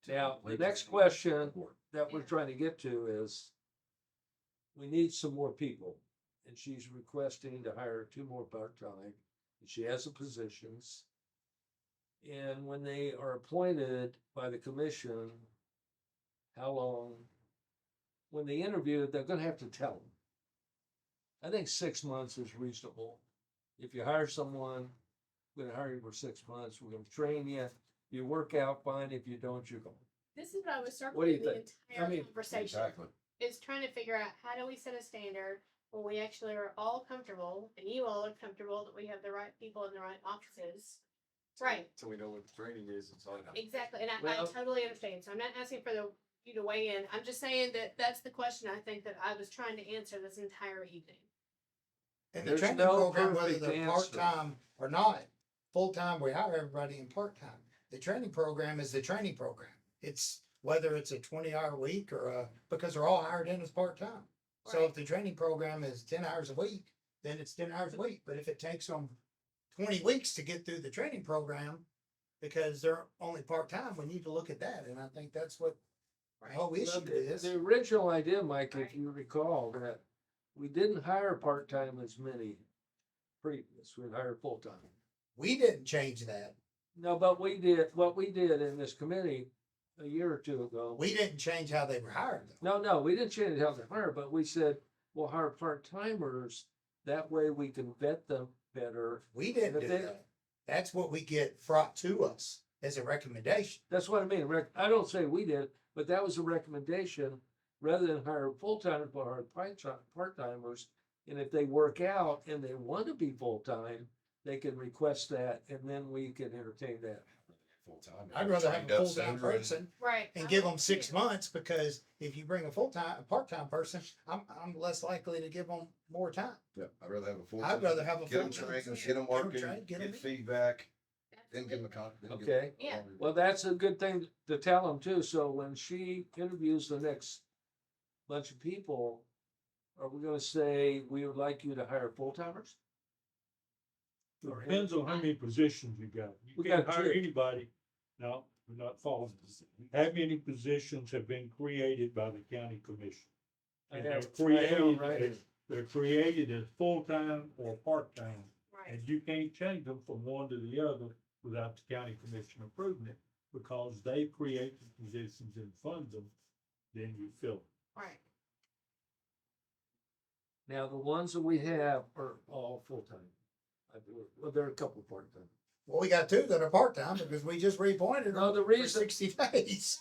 Now, the Late next June. question that we're trying to get to is, we need some more people, and she's requesting to hire 2 more part-time, and she has the positions. And when they are appointed by the commission, how long, when they interview, they're gonna have to tell them. I think 6 months is reasonable. If you hire someone, we're gonna hire you for 6 months, we're gonna train you, you work out fine, if you don't, you're gone. This is what I was What do you circling the think? entire I mean, conversation. Exactly. Is trying to figure out how do we set a standard when we actually are all comfortable and you all are comfortable that we have the right people in the right offices. Right, Till we know what the training is, it's all. exactly, and I Well- totally understand, so I'm not asking for you to weigh in, I'm just saying that that's the question I think that I was trying to answer this entire evening. And the There's training no program, whether perfect they're answer. part-time or not, full-time, we hire everybody in part-time. The training program is the training program. It's whether it's a 20-hour week or because they're all hired in as part-time. So if Right. the training program is 10 hours a week, then it's 10 hours a week. But if it takes them 20 weeks to get through the training program because they're only part-time, we need to look at that. And I think that's what the whole Well, issue is. The original idea, Mike, if you recall, that we didn't hire part-time as many previous, we hired full-time. We didn't change that. No, but what we did in this committee a year or two ago. We didn't change how they were hired though. No, we didn't change how they hire, but we said, we'll hire part-timers, that way we can vet them better. We didn't do But they- that. That's what we get brought to us as a recommendation. That's what I mean, I don't say we did, but that was a recommendation, rather than hire full-timers, but hire part-timers. And if they work out and they want to be full-time, they can request that, and then we can entertain that. Full-time. I'd rather have Trained a up full-time sooner and- person Right. and give them 6 months, because if you bring a part-time person, I'm less likely to give them more time. Yeah, I'd rather have a full. I'd rather have a Get them full-time. trained, get them Get 'em working, trained, get 'em get in. feedback, then give them a con. then give 'em Okay. a Yeah. longer- Well, that's a good thing to tell them too, so when she interviews the next bunch of people, are we gonna say, we would like you to hire full-timers? Or Depends on how many positions you got. You We can't got hire 2. anybody. No, we're not following. How many positions have been created by the county commission? I And have- they're I have created right as- They're created as full-time or part-time. Right. And you can't change them from one to the other without the county commission approving it, because they create the positions and fund them, then you fill them. Right. Now, the ones that we have are all full-time. Well, there are a couple part-time. Well, we got 2 that are part-time because we just reappointed No, them the for reason, 60 days.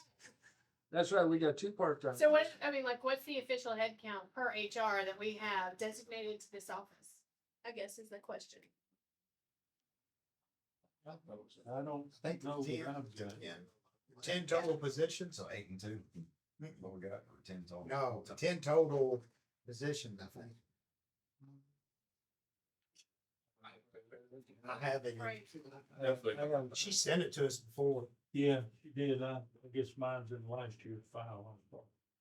that's right, we got 2 part-time. So what's the official head count per HR that we have designated to this office? I guess is the question. I don't I think know. 10, what I've got. 10 total positions. So 8 and 2, what we got, or 10 total? No, 10 total positions, I think. I have it. Right. She sent it to us before. Yeah, she did. I guess mine's in last year's file.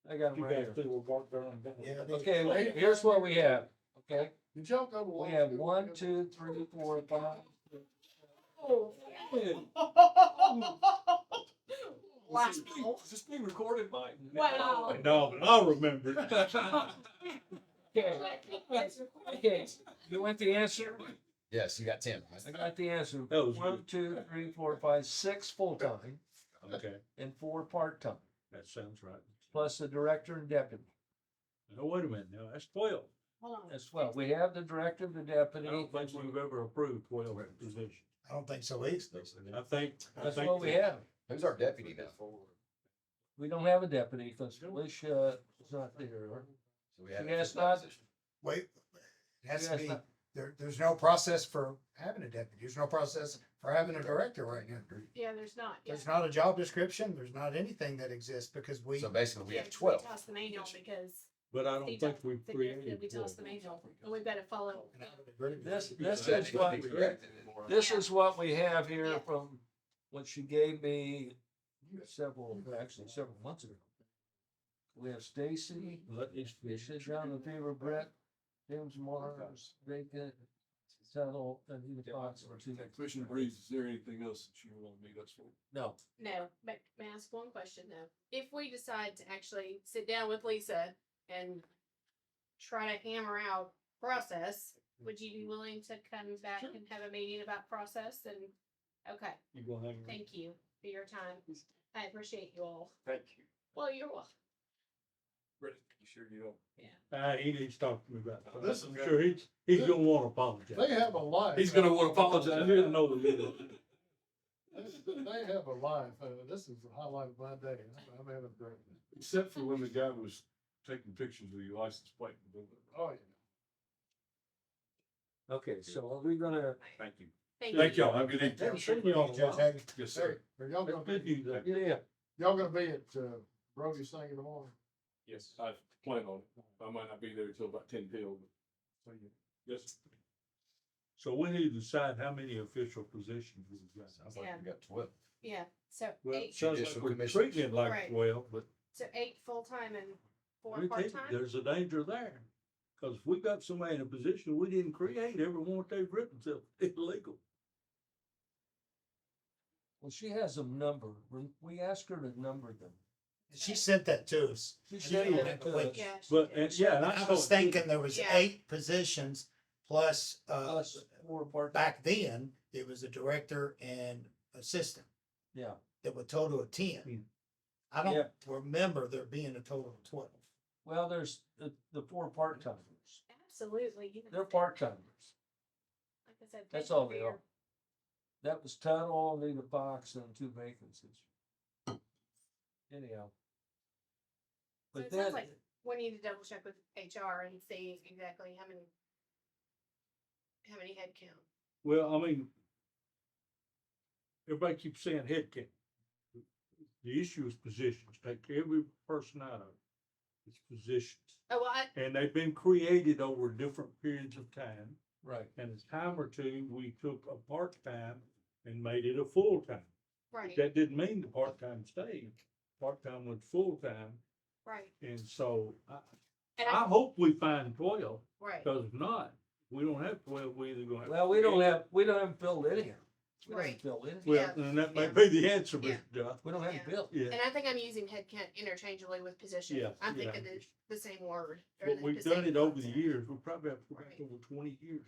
I got them You right guys here. still will mark there and down. Yeah, they- Okay, here's what we have, okay? Did y'all go to? We law have school 1, together? 2, 3, 4, 5. Wow. Is this being recorded, Mike? Wow. No, but I'll remember. Okay, okay, you want the answer? Yes, you got 10. I got the answer. That was 1, good. 2, 3, 4, 5, 6 full-time Okay, and 4 part-time, that sounds right. plus the director and deputy. Now, wait a minute, now, that's 12. Hold on. As well, we have the director, the deputy. I don't think we've ever approved 12 positions. I don't think so either. I think. That's what we have. Who's our deputy now? We don't have a deputy because Felicia is not there. So we have She has that not- position. Wait, it has to Yes, be, sir. there's no process for having a deputy. There's no process for having a director right now. Yeah, there's not. Yeah. There's not a job description. There's not anything that exists because we, So basically we Yeah, have we 12. tossed the manual because But I he don't think tossed- we've we created. tossed the manual, and we've got to follow. and I would agree with This, you. this That is should what, be corrected. this is what we have here Yeah. from what she gave me several months ago. We have Stacy, Alicia, John LaFever, Brett, James Mars, vacant, Tuttle, and Edith Fox. Commissioner Breeze, is there anything else that you want to meet us for? No, No, but may I ask one question though? If we decide to actually sit down with Lisa and try to hammer out process, would you be willing to come back and have a meeting about process and, okay, You gonna hang around? thank you for your time. I appreciate you all. Thank you. Well, you're welcome. Britt, you sure you don't? He needs to talk to me about that. This is- I'm sure he's gonna wanna apologize. They have a life. He's gonna want to apologize. I didn't know that. They have a life. This is the highlight of my day. I'm having a great day. Except for when the guy was taking pictures of your license plate. Oh, yeah. okay, so are we gonna, Thank you. Thank y'all. Have a good evening. Haven't seen you in a while. Judge, Yes, Hey, sir. are y'all It's gonna good be, news, that. yeah, y'all gonna be at, Brody's thing in the morning? Yes, I plan on it. I might not be there until about 10 till, but. So, yeah. Yes. So we need to decide how many official positions we've got. Sounds like we got 12. Yeah, so Well, it eight, sounds like Judicial we're commissioners. treating it like Right. 12, but so 8 full-time and 4 we think part-time? there's a danger there. Cause if we got somebody in a position we didn't create, everyone what they've written is illegal. well, she has them numbered. We asked her to number them. she sent that to us. She sent Yeah. it to us. Yeah. she But, did. and yeah, and I saw was it too. thinking there was Yeah. 8 positions plus, Us, 4 part. back then, it was a director and assistant Yeah, that would total of 10. Hmm. I Yeah. don't remember there being a total of 12. well, there's the 4 part-timers. Absolutely. You They're know, part-timers. like I said, That's thank you all for they your- are. That was Tuttle, Anita Fox, and 2 vacancies. Anyhow. So But it sounds then, like we need to double check with HR and see exactly how many head count. Well, I mean, everybody keeps saying head count. The issue is positions. Take every person out of it. It's positions. Oh, well, And they've been created over different periods of time. right, And a time or two, we took a part-time and made it a full-time. right, That didn't mean the part-time stayed. Part-time went full-time. right. And so And I hope we find 12, right, because if not, we don't have 12, we either gonna have. well, we don't have filled in here. We don't Right. fill in. Well, Yeah. and that may Yeah. be the answer, Yeah. Mr. Josh. We don't have Yeah. it built. Yeah. and I think I'm using head count interchangeably with position. Yeah, I'm yeah. thinking the same word. or But the we've same done it over the concept. years. We probably have to go back Right. over 20 years.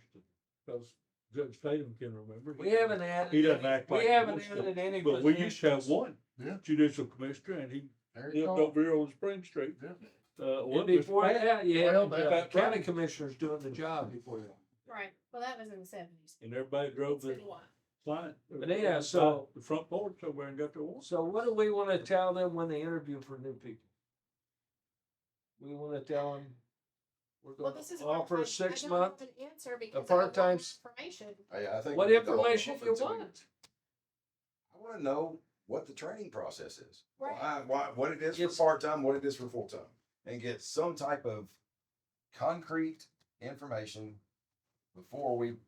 Because Judge Tatum can remember. We haven't added. He doesn't any- act like We he haven't wants to. added any. But we used to have positions. one Yeah. judicial commissioner, and he There you lived go. over here on Spring Street. Yeah. And What was before Pat? that, you Well, had that's county right. commissioners doing the job before that. Right, well, that was in the 70s. And everybody drove It's been their a while. client. But anyhow, so- The front porch over there and got their warrant. So what do we wanna tell them when they interview for new people? We wanna tell them, we're Well, gonna this is. offer where a I 6-month. don't have an answer because I want more part-time information. I think. What we need to hold information off you until we- want? I wanna know what the training process is. Right. What it is for It's- part-time, what it is for full-time. And get some type of concrete information before we,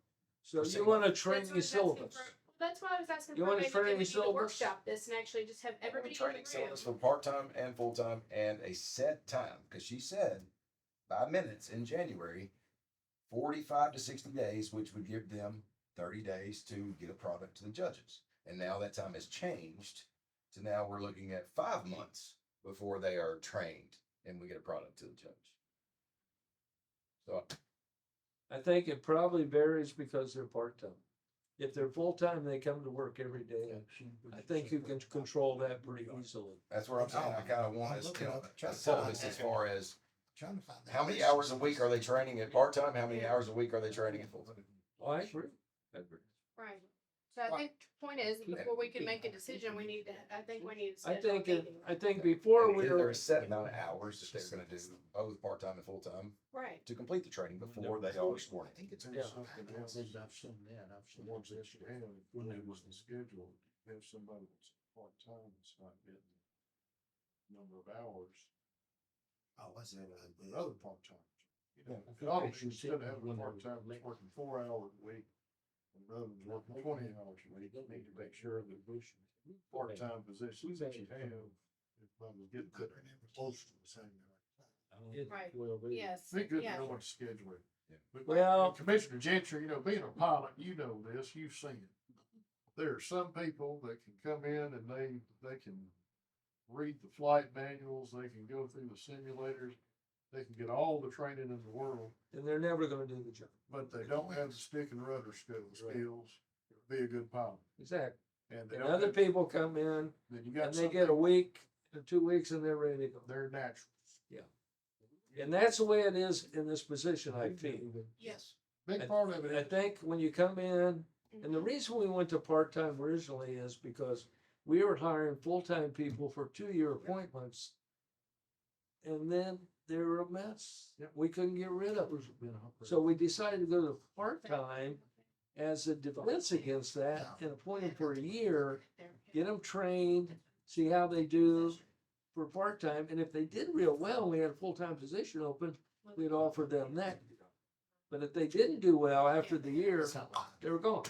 So Proceed. you want a That's what I training was asking syllabus? for- That's why I was asking You for want a maybe training we need to syllabus? workshop this and actually just have everybody in training the room. syllabus for part-time and full-time and a set time. Cause she said 5 minutes in January, 45 to 60 days, which would give them 30 days to get a product to the judges. And now that time has changed to now we're looking at 5 months before they are trained and we get a product to the judge. So I think it probably varies because they're part-time. If they're full-time, they come to work every day. I think you can control that pretty easily. that's where I'm saying, I kinda want I'm us, looking you know, up, trying a to find syllabus that. as far as Trying to find that. how many hours a week are they training at part-time? How many hours a week are they training at full-time? Oh, I agree. I agree. Right, So I think the point is, before we can make a decision, we need to, I think we need to I schedule a think, meeting. I think before And we there were, a set amount of hours that they're gonna do, both part-time and full-time, Right. to complete the training before they are sworn in. There's Yeah. something else. I've seen that, I've The seen ones that you have, when they was the schedule, have somebody that's part-time that's not getting the number of hours Oh, what's that? than other part-timers. You know, Yeah, I think not only they should instead of sit having a when they're part-time that's late. working 4 hours a week, and another one's working 20 hours a week, you need to make sure that part-time positions that you have, everybody's getting close to the same. Right. Well, Yes, Be good to yeah. know what to schedule it. Yeah. But Well- Commissioner Gentry, you know, being a pilot, you know this, you've seen it. There are some people that can come in and they can read the flight manuals, they can go through the simulators, they can get all the training in the world, and they're never gonna do the job. but they don't have the stick and rudder skills to be a good pilot. Exactly. And they And don't other have, people come in then you got and they some get a people, week or 2 weeks and they're ready to go. they're natural. And that's the way it is in this position, I feel. Yes. Big part of it I is, think when you come in, and the reason we went to part-time originally is because we were hiring full-time people for 2-year appointments. And then they were a mess. We couldn't get rid of them. So we decided to go to part-time as a defense against that and appoint them for a year, get them trained, see how they do for part-time. And if they did real well, we had a full-time position open, we'd offer them that. But if they didn't do well after the year, they were gone.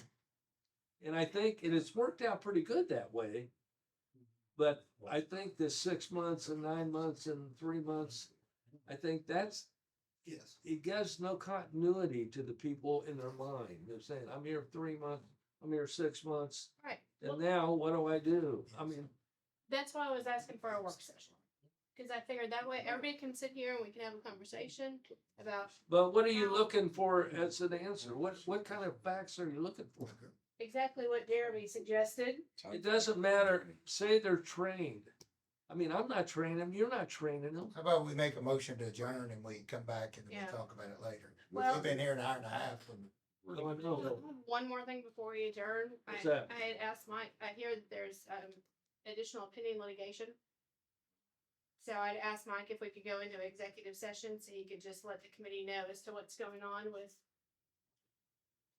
And I think it has worked out pretty good that way. But I think this 6 months and 9 months and 3 months, I think that's, Yes. it gives no continuity to the people in their mind. They're saying, I'm here 3 months, I'm here 6 months, Right. and now what do I do? I mean, That's why I was asking for a work session. Cause I figured that way everybody can sit here and we can have a conversation about but what are you looking for as an answer? What kind of facts are you looking for? exactly what Jeremy suggested. It doesn't matter, say they're trained. I mean, I'm not training them, you're not training them. How about we make a motion to adjourn and we come back and Yeah. we'll talk about it later? Well- We've been here an hour and a half. And Oh, I know. One more thing before we adjourn. What's that? I had asked Mike, I hear that there's, additional pending litigation. So I'd asked Mike if we could go into executive session so he could just let the committee know as to what's going on with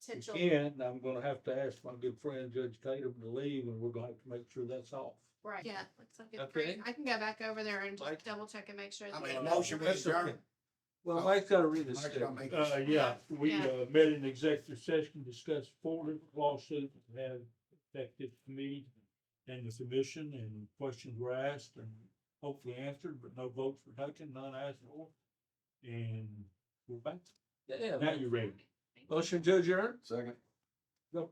potential. Again, I'm gonna have to ask my good friend Judge Tatum to leave, and we're gonna have to make sure that's off. Right, yeah, looks like it's Okay. great. I can go back over there and Mike? just double check and make sure. I that- mean, motion we That's okay. adjourn. Well, Mike's gotta read this. Mike's gonna make it. Yeah, we, Yeah. met in executive session, discussed 4 different lawsuits that have affected me and the commission, and questions were asked and hopefully answered, but no votes were taken, none asked for. And we're back. Yeah, Now you're ready. motion to adjourn? Second. Go.